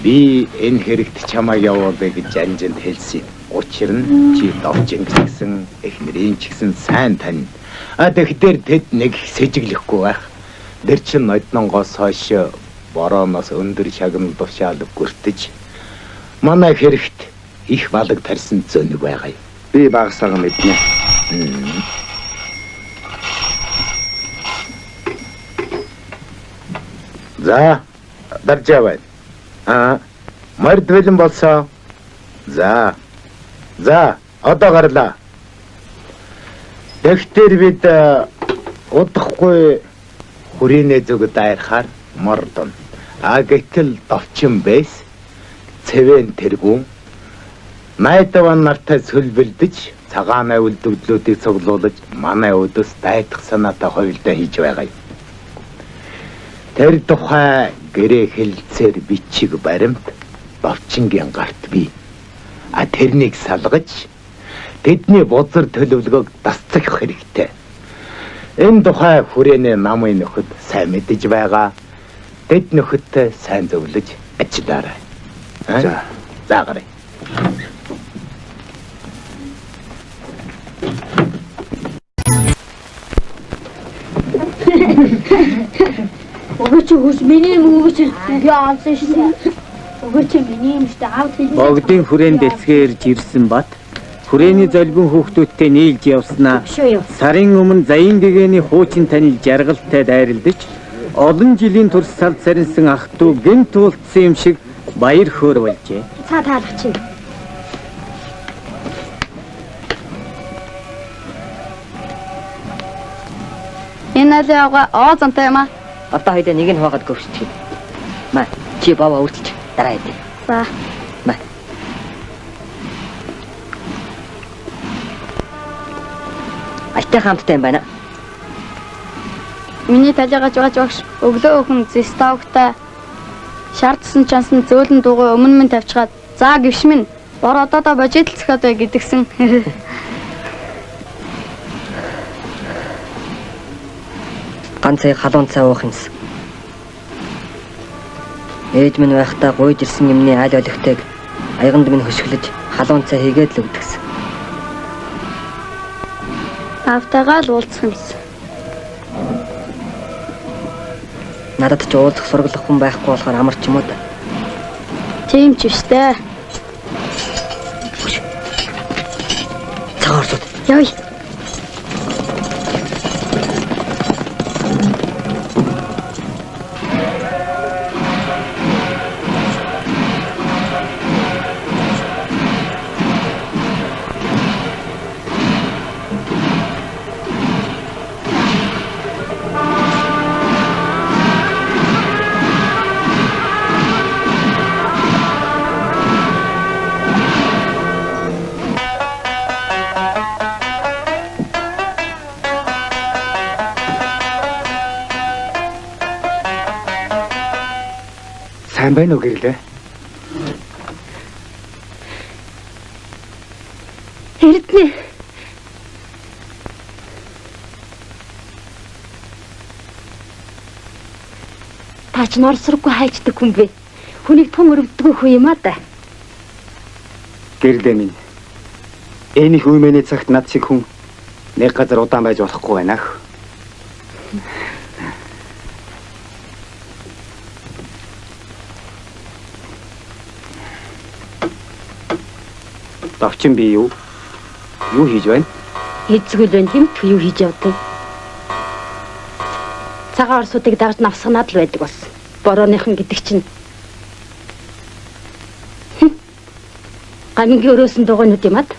Би энэ хэрэгт чамайг явуулъя гэж анжинд хэлсэн. Учир нь чи довжин гэсэн эхнэрийн ч гэсэн сайн тань. Тэгэхээр тэд нэг сэжиглэхгүй байх. Тэр чин ноднонгоос хойш борооноос өндөр шагнал тушаал гүртэж манай хэрэгт их балаг тарьсан зөнийг байгаа юм. Би багсаага мэднэ. За, даржаа байна. Морд бэлэн болсон. За, одоо гарлаа. Тэгтэр бид удахгүй хүрээний зүг дайрахаар мордон. Гэтэл довчин байс цэвэн тэргүүн найдван нартай сөлбөлдөж цагаанаа үлдвэдлүүдийг цуглуулж манай өдөс дайдах санаатай хувилдаа хийж байгаа юм. Тэр тухай гэрээ хэлцээр бичиг баримт довчингийн гарт бий. Тэрнийг салгаж тэдний бузар төлөвлөгөөг дасцах хэрэгтэй. Энэ тухай хүрээний намын нөхөд сайн мэдэж байгаа. Тэд нөхөдтэй сайн зөвлөж ажиллаарай. За гараа. Өгөөч хөөс миний өгөөч би аавсан шүү. Өгөөч миний юм шүү. Аав хэлээ. Богдын хүрээнд дэлсгээр ирсэн бат хүрээний золбин хүүхдүүдтэй нийлж явснаа сарын өмнө Заян гэгэний хуучин танил жаргалтай дайралдаж олон жилийн турш салд сарнсан ах トゥ гэнт уулцсан юм шиг баяр хөөр болжээ. Цаа таалах чинь. Энэ алиага оозантай юм аа. Одоо хоёул нэг нь хаагаад гөвшчих. Маа чи баваа үрдчих дараа идэв. За. Маа. Айтай хамттай юм байна. Миний талигаж багш өглөө өхөн зэставгтай шаардсан чансан зөөлөн дуугаа өмнө минь тавьчихад за гівш минь бор одоодоо божидл цохиод бай гэдгсэн. Ганцай халуун цай уух юмсан. Ээж минь байхдаа гуйж ирсэн юмны айл олигтойг аяганд минь хөшгөлөж халуун цай хийгээд л өгдөгсөн. Автагаа л уулзах юмсан. Надад ч уулзах сургалах хүн байхгүй болохоор амар ч юм уу да. Тийм ч штэ. Цаарсууд. Яй. Сайн байна уу гэрлээ? Эрдэнэ. Та ч норсроггүй хайчдаг хүн бэ. Хүнийг тун өрөвддөггүй хүн юм аа да. Гэрлээ минь. Энэ их үмэний цагт над шиг хүн нэг газар удаан байж болохгүй байна ах. Давчин би юу хийж байна? Эцгүүл байна тийм юу хийж явдаг. Цагаан орсуудыг дагж навсганаад л байдаг бас. Борооныхан гэдэг чинь. Гамингийн өрөөсөн дугуйнууд юм ад.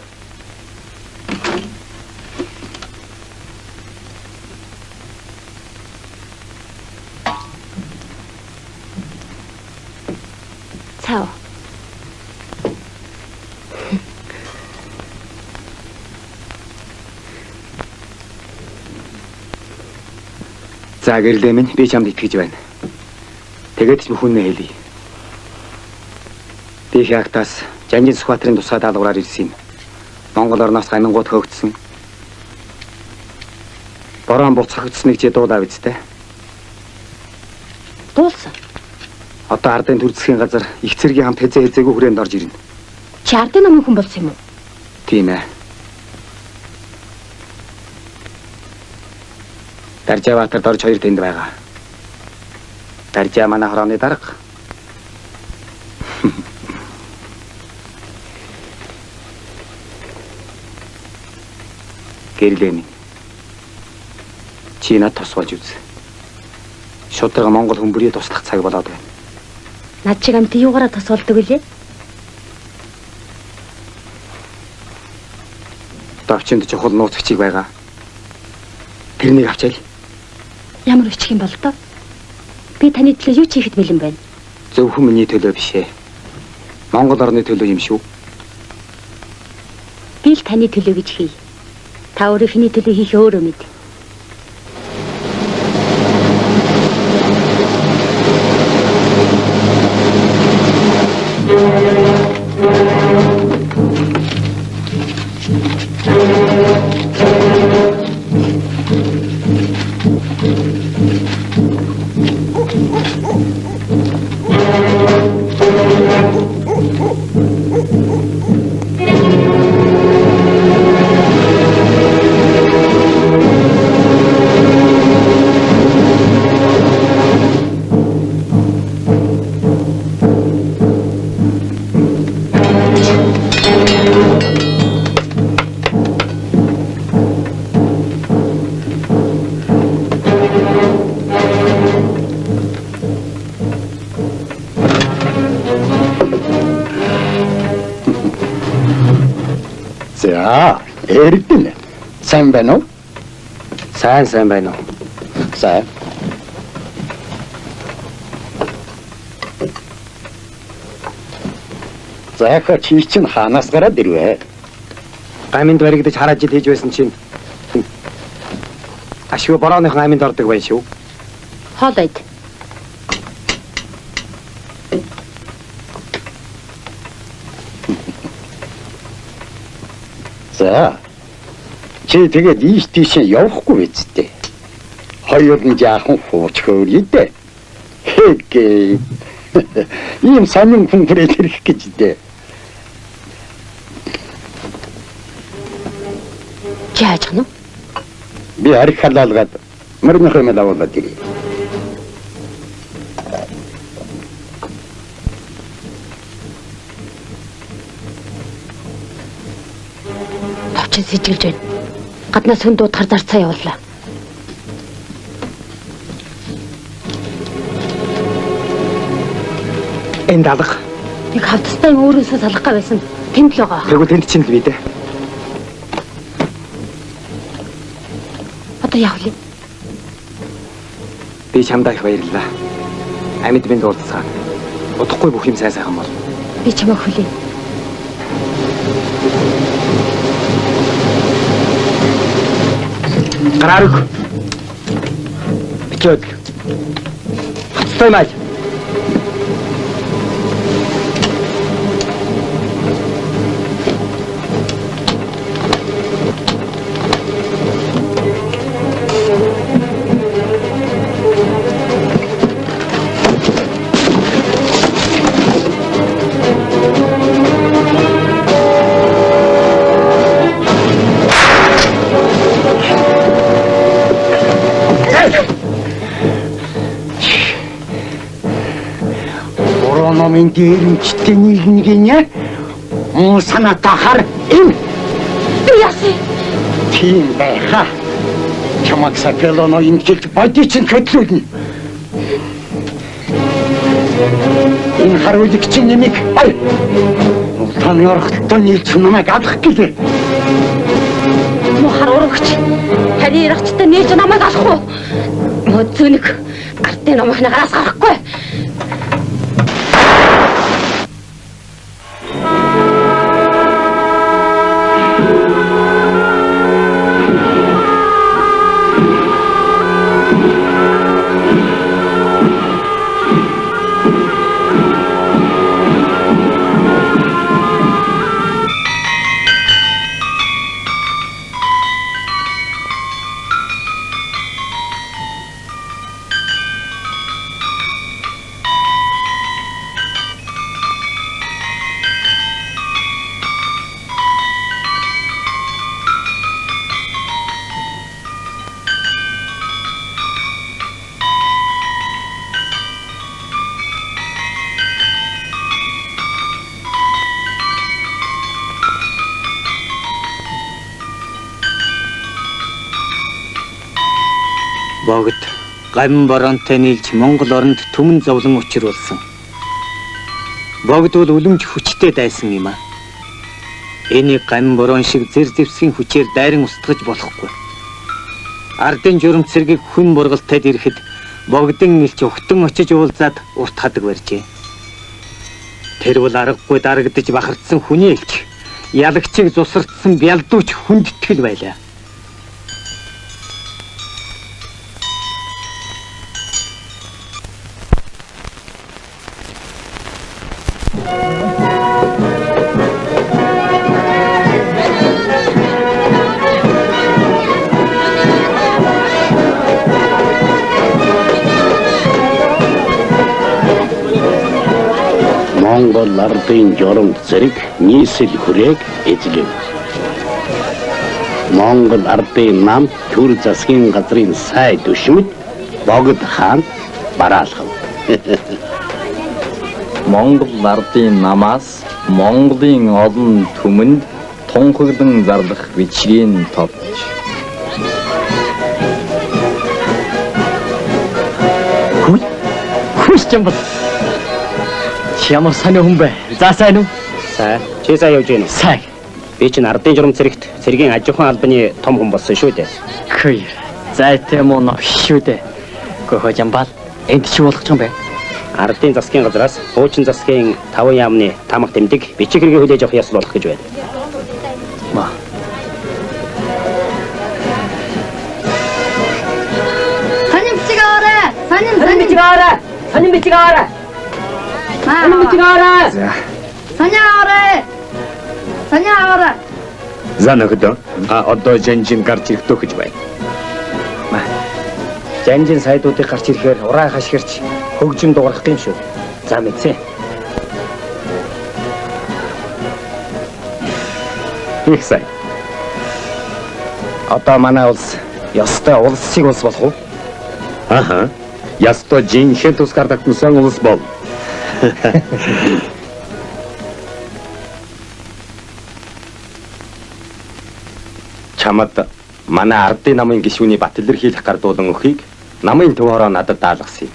Цаа. За гэрлээ минь би чамд итгэж байна. Тэгээд ч бүхнээ хэлье. Би хягтаас Жанжин Сүхбаатарын тусгай даалгавраар ирсэн юм. Монгол орноос гамингууд хөөгдсөн. Борон буцагдсныг чи дуулаа биз дээ. Дуулсан. Одоо ардын төр засгийн газар их цэргийн хамт хэзээгүй хүрээнд орж ирнэ. Чи ардын намын хүн болсон юм уу? Тийм ээ. Даржаваатарт орж хоёр тэнд байгаа. Даржаа манай хорооны дарга. Гэрлээ минь. Чи надад тусгаж үз. Шудраг Монгол хүмүүрийг туслах цаг болоод байна. Над чиг амт юугаараа тусгалдаг үлээ? Давчинд чухал нууцчиг байгаа. Тэрнийг авчаал. Ямар өчх юм бол тоо? Би таны төлөө юу ч хийхэд бэлэн байна. Зөвхөн миний төлөө биш ээ. Монгол орны төлөө юм шүү. Би л таны төлөө гэж хий. Та өөрөө хиний төлөө хийх өөрөө мэд. За, эрдэнэ. Сайн байна уу? Сайн байна уу? Сайн. Заахаа чи чинь хаанаас гараад ирвэ? Гаминд баригдаж харааж ил хийж байсан чинь. Ашгүй борооныхон гаминд ордог байх шүү. Хоолойд. За. Чи тэгээд ийш тийшээ явахгүй биз дээ. Хоёр нь жаахан хууч хөөрье дээ. Хэгээ. Ийм сонин хүн хүрээд ирэх гэж дээ. Чи яаж гэнэ? Би харих халаалгаад мөрнөх юм лавуулаад ирээ. Товч сэжилж байна. Гаднаас хүн дуудахаар зарцаа явууллаа. Энд алга. Нэг хавтастай юм өөрөөсөө салах га байсан. Тэнд л байгаа. Тэгвэл тэнд чинь л бий дээ. Одоо яах вэ? Би чамдаа их баярлалаа. Амьд бинд уулзсан. Удахгүй бүх юм сайн бол. Би чамайг хүлээн. Гараарuk. Бичээд. Хацтай май. Номын дээрэмчтэй нэг нэ санаатай хар им Би яасан? тийм байха чамаг сапелоно инжилт бодичин хөтлөдөн энэ харуулж чинь нэмик ай Сонирхолтой нийлж намайг алах гэлээ. Мухар урагч. Харьяарчтай нээж намайг алах уу? Мөцөнөг. Артын номхны гараас гарахгүй. Богд гамин боронтой нийлж Монгол оронд түмэн зовлон учруулсан. Богд бол үлэмж хүчтэй дайсан юм а. Энийг гамин борон шиг зэр зэвсгийн хүчээр дайран устгаж болохгүй. Ардын журам цэргийг хүн бургалтад ирэхэд богдын илч өгтөн очиж уулзаад урт хадаг барьжээ. Тэр бол аргагүй дарагдж бахардсан хүний элч. Ялагчийг зусардсан бялдууч хүндэтгэл байлаа. Монгол ардын журам зэрэг нийслэл хүрээг эзлэв. Монгол ардын нам төр засгийн газрын сай түшмэд Богд хаан бараалхав. Монгол ардын намаас Монголын олон түмэнд тунхаглан зарлах бичгийн товч. Хүч юм бол. Ямар сонио хүн бэ? За сайн уу? Сайн. Чи сайн явж гэнэ үү? Сайн. Би чинь ардын журам цэрэгт цэргийн аж ахуйн албаны том хүн болсон шүү дээ. Хөөе. Зайтай муу нөх шүү дээ. Гөхөө жамбал энд чи болох юм бэ? Ардын засгийн газраас хуучин засгийн 5 яамны тамга тэмдэг бичиг хэрэгээ хүлээж авах ясал болох гэж байна. Маа. Санин бичиг аваарай. Санин бичиг аваарай. Санин бичиг аваарай. Санин бичиг аваарай. За. Санин аваарай. Санин аваарай. За нөхөдөө. Одоо жанжин гарч ирэх төгөж байна. Жанжин сайдуудыг гарч ирэхээр ураа хашгирч хөгжим дуурах юм шүү. За мэдсэн. Их сайн. Одоо манай улс ёстой улсыг улс болох уу? Аха. Ясто жинхэнэ тус гардагтсан улс бол. Чамд манай ардын намын гишүүний бат илэрхийлэх гардуулан өхийг намын төв хороо надад даалгасан юм.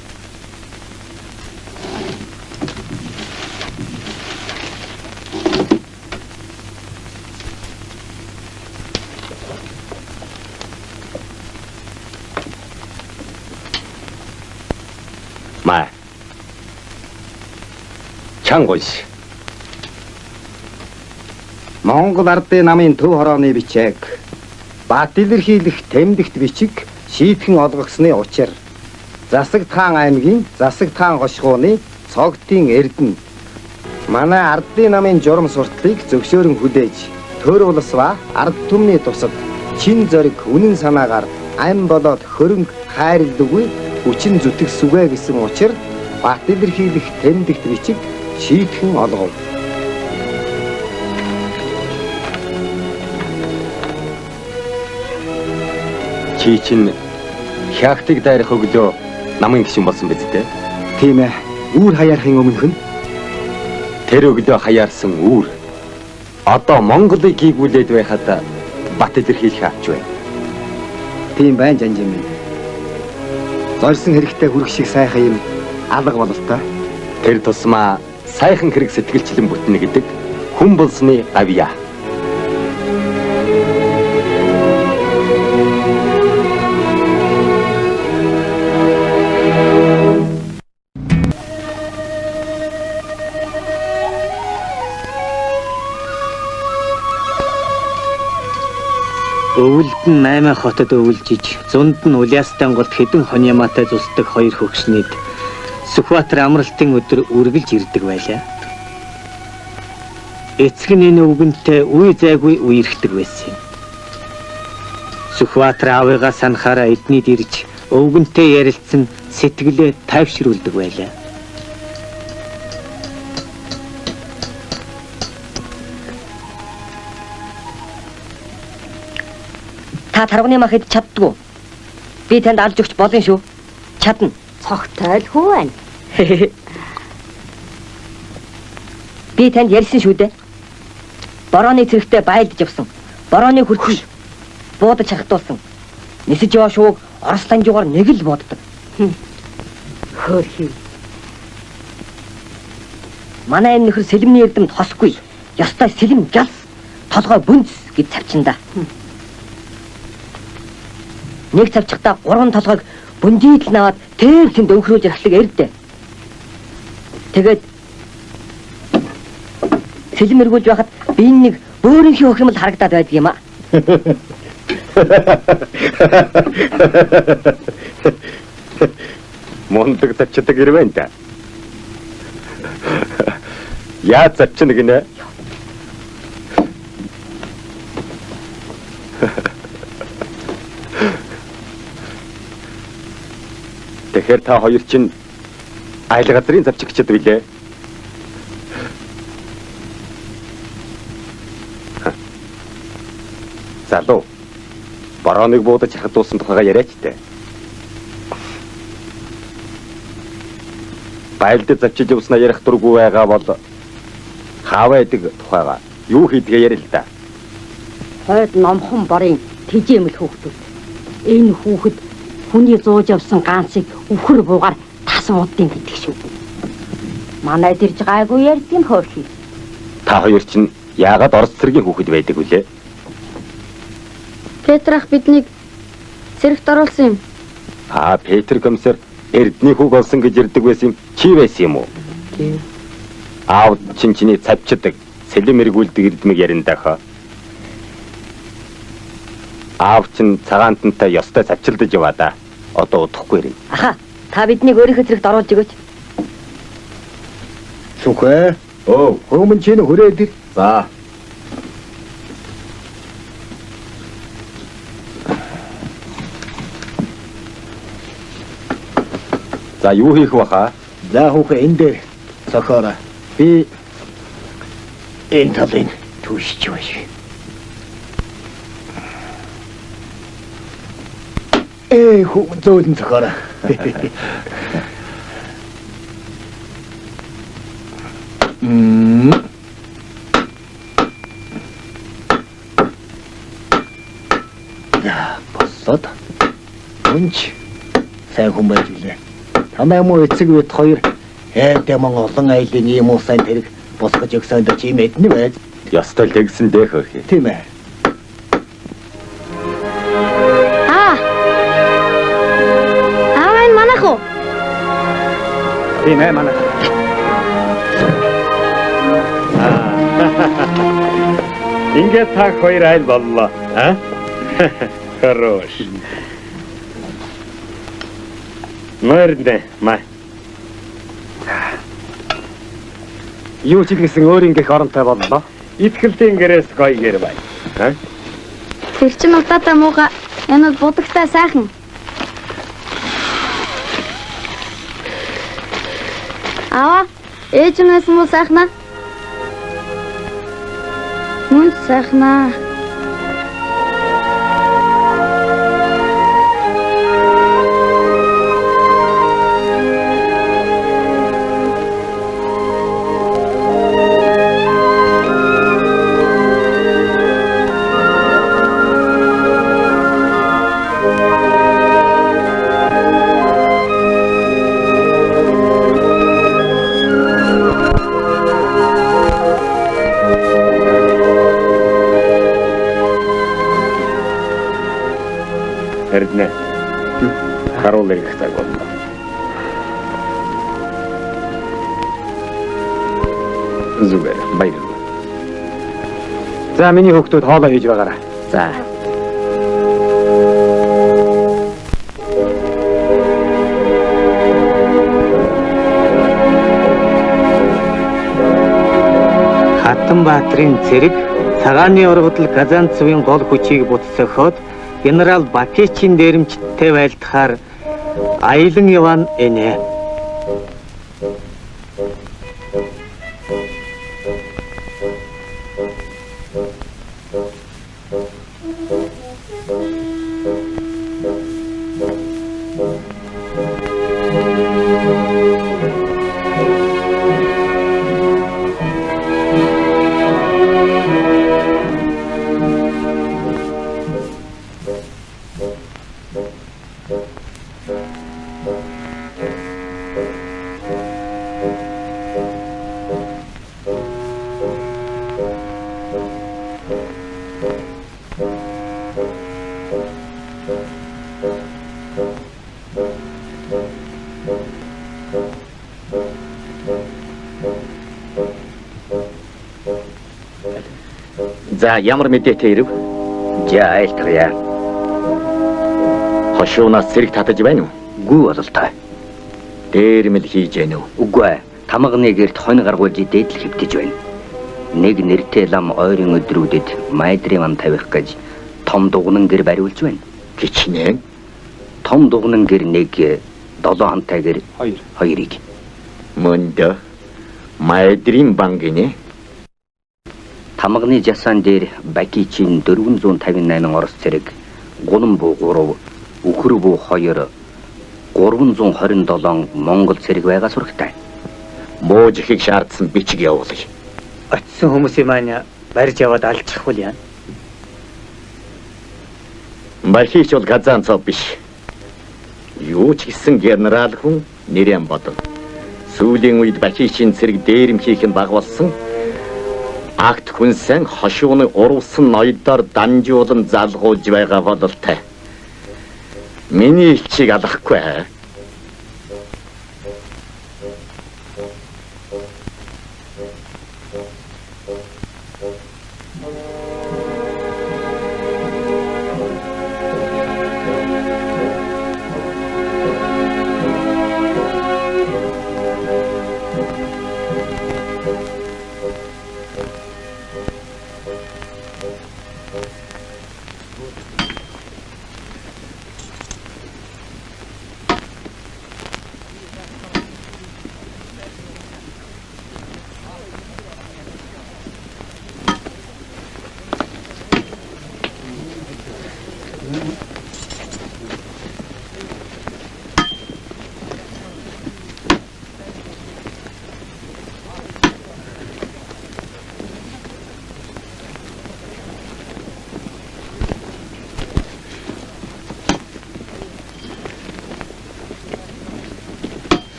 Маа. Чангойш. Монгол ардын намын төв хорооны бичээг бат илэрхийлэх тэмдэгт бичиг шийтгэн олгогсны учир Засагтхан аймгийн Засагтхан гошгооны цогтын эрдэнэ манай ардын намын журам сурталыг зөвшөөрөн хүлээж төр улс ба ард түмний тусад чин зориг үнэн санаагаар ам болоод хөрөнгө хайрлдаггүй хүчин зүтгэсүгэ гэсэн учир бат илэрхийлэх тэмдэгт бичиг шийтгэн олгов. Чи чинь хягтыг дайрах өглөө намын гишүүн болсон биз дээ? Тийм ээ. Үүр хаяарахын өмнөх нь тэр өглөө хаяарсан үүр одоо Монголыг гүйгүүлээд байхад бат илэрхийлэх авч байна. тийм байна жанжин минь. Зорьсон хэрэгтэй хүрэх шиг сайхан юм алга бололтой. Тэр тусмаа сайхан хэрэг сэтгэлчлэн бүтнэ гэдэг хүн болсны гавья. Өвөлд нь 8 хотод өвөлжиж, зунд нь Улаастан голд хэдэн хон ямаатай зусдаг хоёр хөгшнийд Сүхбаатар амралтын өдөр үргэлж ирдэг байлаа. Эцэг нь энэ өвгөнтэй үе зайгүй үерхдэг байсан юм. Сүхбаатар аавыгаа санахаараа эднийд ирж өвгөнтэй ярилцсан сэтгэлээ тайвшруулдаг байлаа. Та тарганы мах хэд чаддгүй. Би танд алж өгч болно шүү. Чадна. Цогтой л хүү байна. Би танд ярьсан шүү дээ. Борооны цэрэгтээ байлдаж явсан. Борооны хүртэл буудаж хахтуулсан. Нисэж яваа шууг Орос ланжуугаар нэг л боддог. Хөөрхий. Манай энэ нөхөр сэлэмний эрдэмд хосгүй. Ёстой сэлэм галс толгой бүнц гэж цавчинда. Нэг цавчгата 3 толгойг бүндийдл наваад тэнд өвхрүүлж ахлаг эрдэ. Тэгээд сэлэм эргүүлж байхад би нэг бөөрийнхий хөх юм л харагдаад байдаг юм аа. Мондөг цавчдаг ирвэн та. Яа цавчна гинэ? Тэгэхээр та хоёр чинь айл газрын завчигчд билээ. Залуу. Барааныг буудаж хадуулсан тухайга яриач тээ. Байлдад завчиж явснаа ярих дургүй байгаа бол хаавайдаг тухайга юу хийдгээ ярил л да. Хойд номхон борын тэжээмэл хүүхдүүд. Энэ хүүхэд хүний зууж явсан ганцыг өвхөр буугаар тас муудын гэдэг шүү. Манайд ирж гайгүй ярьдаг нь хөөрхий. Та хоёр чинь яагаад Орос цэргийн хүүхэд байдаг вүлээ? Петр ах биднийг цэрэгт оруулсан юм. Петр комиссар эрдний хүүг олсон гэж ирдэг байсан юм. Чи байсан юм уу? Тийм. Аав чиний цавчдаг, сэлэм эргүүлдэг эрдмэг ярина даха. Аав чин цагаантантай ёстой цавчилдаж яваа да. Одоо удахгүй ирнэ. Аха, та биднийг өөрийнхөө зэрэгт оруулж өгөөч. Сүхэ. Хөөмөн чинь хүрээд ир. За. За юу хийх баха? За хүүхэ энэ дээр цохоороо. Би энэ талын түшиж байна. Хүүхэн зөөлөн цохоороо. Боссод. Үнч сайн хүн байж үлээ. Танай муу эцэг бит хоёр дэмэн олон айлын ийм усан тэрэг босгож өгсөн дэ чи мэднэ байж. Ёстой л тэгсэн дээ хөөрхий. Тийм ээ. Энэ манайх уу? Тийм ээ манайх. Ингээд та хоёр айл боллоо. Хорош. Мөрдэ, маа. Юу ч гэсэн өөр ингээх оронтой боллоо. Итгэлтийн гэрээс гоё гэр бай. Тэр чин удаатай мууга энэ будагтай сайхан. Аа, ээж нь муу сайхнаа. Мөн сайхнаа. Харин харуул ирэх цаг болно. Зүгээр баярлалаа. За миний хүүхдүүд хоолоо хийж байгаарай. За. Хатанбаатрын цэрэг цагааны оргодол Казанцевын гол хүчийг буцсаход генерал Бакичийн дээрэмчтэй байлдахаар Аялан Иван энэ. За ямар мэдээтэй ирэв? За айлтгая. Хошуунаас зэрэг татаж байна уу? Үгүй бол та. Дээрмэл хийж байна уу? Үгүй. Тамганы гэрт хонь гаргуулж дээдл хэвтэж байна. Нэг нэртэй лам ойрын өдрүүдэд майдрын ам тавих гэж том дугнан гэр бариулж байна. Кичнээн. Том дугнан гэр нэг 7 хамтай гэр хоёрыг. Мөндө майдрын бан гинэ. Тамганы жасан дээр Бакичийн 458 орос цэрэг, Гунан буу 3, Үхэр буу 2, 327 Монгол цэрэг байгаа сурагтай. Мууж ихийг шаардсан бичиг явуулъя. Очсон хүмүүсийн маань барьж яваад алчих бол яа. Бакич бол Казанцев биш. Юу ч гэсэн генерал хүн Нэрэм бодов. Сүүлийн үед Бакичийн цэрэг дээрэмхийх нь багвалсан. Акт хүнсэн хошууны урвсан ноёдоор дамжуулан залгуулж байгаа бололтой. Миний элчийг алахгүй.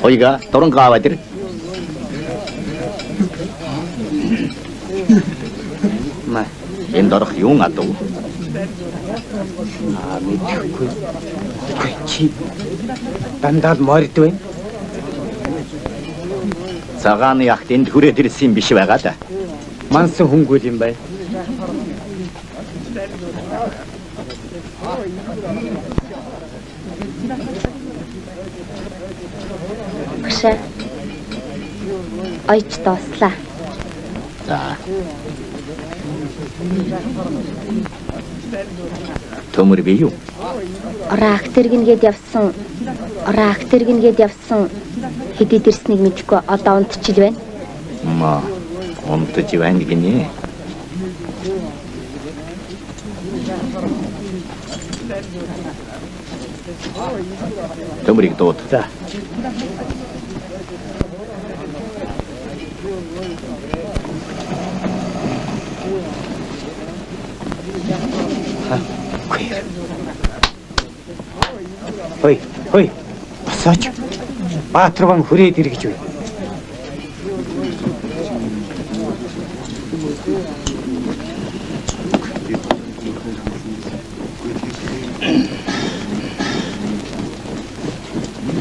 Ойга, торунга авадир. Ма, энэ дорох юу надад? Мэдхгүй. Чи дандаа морд вэ? Цагааны ягт энд хүрээд ирсэн биш байгаа да. Мансан хүнгүүл юм бай. Багшаа. Ойч доослаа. За. Төмөр би юу? Раах тэргэнгээд явсан хэдий дэрснийг мэдгүй одоо унтчил байна. Ма, унтж байна гинэ. Төмөрийг дуут. За. Хой. Босооч. Баатрван хүрээд иргэж байна.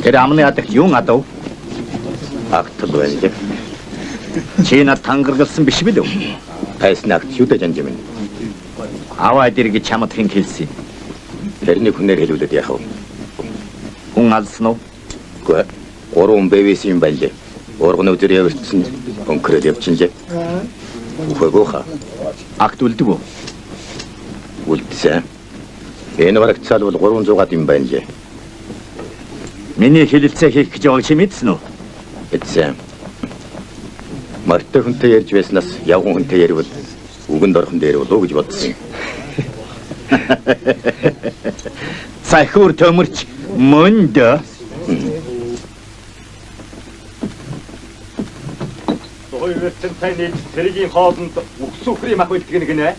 Тэр амны адагт юун адав? Агтал байна лээ. Чи над тангаргалсан биш билүү? Тайсны агт шүү дээ жанжи минь. Аваа дэрэг чамд хэн хэлсэн? Тэрний хүнээр хэлүүлээд яах вэ? Хүн алсан уу? Үгүй. 3 бэвэс юм байна лээ. Урганы өдөр явчихсан. Өнкрөөд явчихсан лээ. Үгүй хаа. Агт үлдэг үү? Үлдсэн. Энэ барагцаал бол 300-аад юм байна лээ. Миний хэлэлцээ хийх гэж байгаа чи мэдсэн үү? Мэдсэн. Мартай хүнтэй ярьж байснаас явган хүнтэй ярил үгэнд орхон дээр болов гэж бодсон. Сайхур төмөрч мөн дэ. Хоёрын таны цэрэгийн хоолнд өгсөөхрийн мах үлдэх нэг нэ.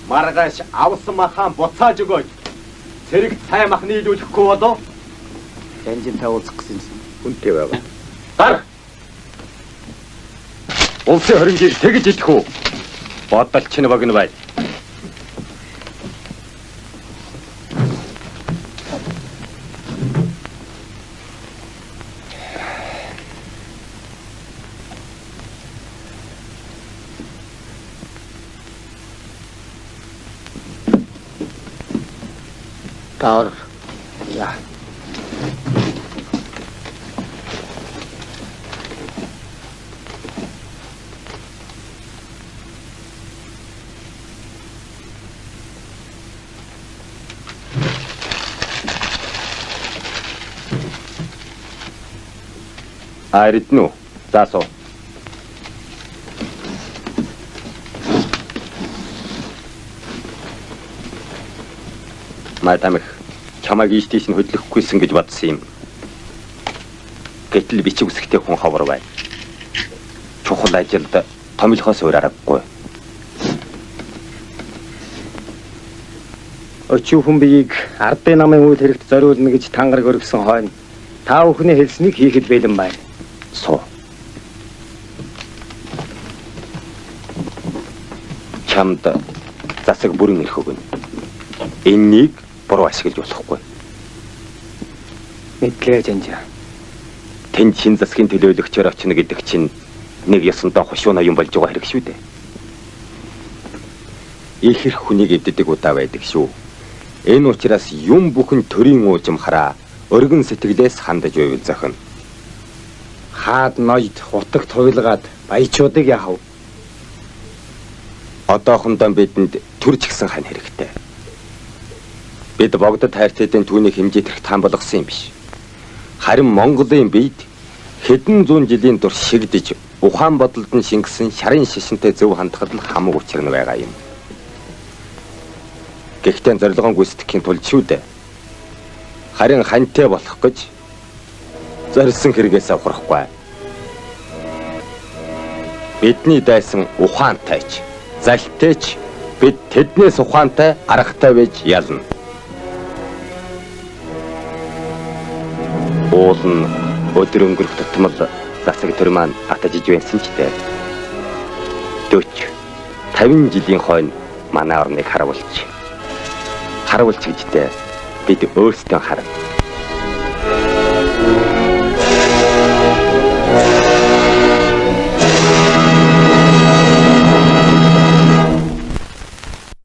Маргааш авсан махан буцааж өгөөч. Цэрэг цай мах нийлүүлэхгүй болоо. Жанжинтай уулзах гэсэн хүнтэй байгаа. Гар. Улсын хорингийг тэгж идэх үү? Бодол чинь богино бай. Таар. Яа. Аридну. Заасоо. Мадамх чамайг ийш нь хөдлөхгүйсэн гэж бодсон юм. Гэтэл бичиг үсгтэй хүн ховор бай. Чухал ажилд томилхоос өөр аргагүй. Өчиг хүн биеийг ардын намын үйл хэрэгт зориулна гэж тангараг өргөсөн хойно та бүхний хэлснийг хийхэд бэлэн байна. Суу. Чамд засаг бүрэн ирэх өгнө. Энэнийг буруу ашиглаж болохгүй. Мэдлээ жанжаа. Тэнд шин засгийн төлөөлөгчөөр очно гэдэг чинь нэг ёсондоо хушууна юм болж байгаа хэрэг шүү дээ. Ихэр хүнийг эвддэг удаа байдаг шүү. Энэ учраас юм бүхэн төрийн уужимхараа өргөн сэтгэлээс хандаж байвал зохино. Хаад ноёд утагт хуйлгаад баячуудыг яхав. Одоохондоо бидэнд төрж гисэн хань хэрэгтэй. Бид богдод хайрцагын түүнийг хэмжээд ирэх таан болгосон юм биш. Харин Монголын биед хэдэн зуун жилийн турш шигдэж ухаан бодолд нь шингэсэн шарын шишинтэй зөв хандхад нь хамаг учир нь байгаа юм. Гэхдээ зорилгоон гүйцэтгэхийн тулд шүү дээ. Харин ханьтай болох гэж зорьсон хэрэгээс аврахгүй. Бидний дайсан ухаантайч, залтайч бид тэднээс ухаантай, аргатай байж ялна. Уул нь өдөр өнгөрөх тутмал засаг төр маань атажиж байсан ч дээ. 40-50 жилийн хойно манай орныг харуулж гэжтэй бид өөрсдөө харна.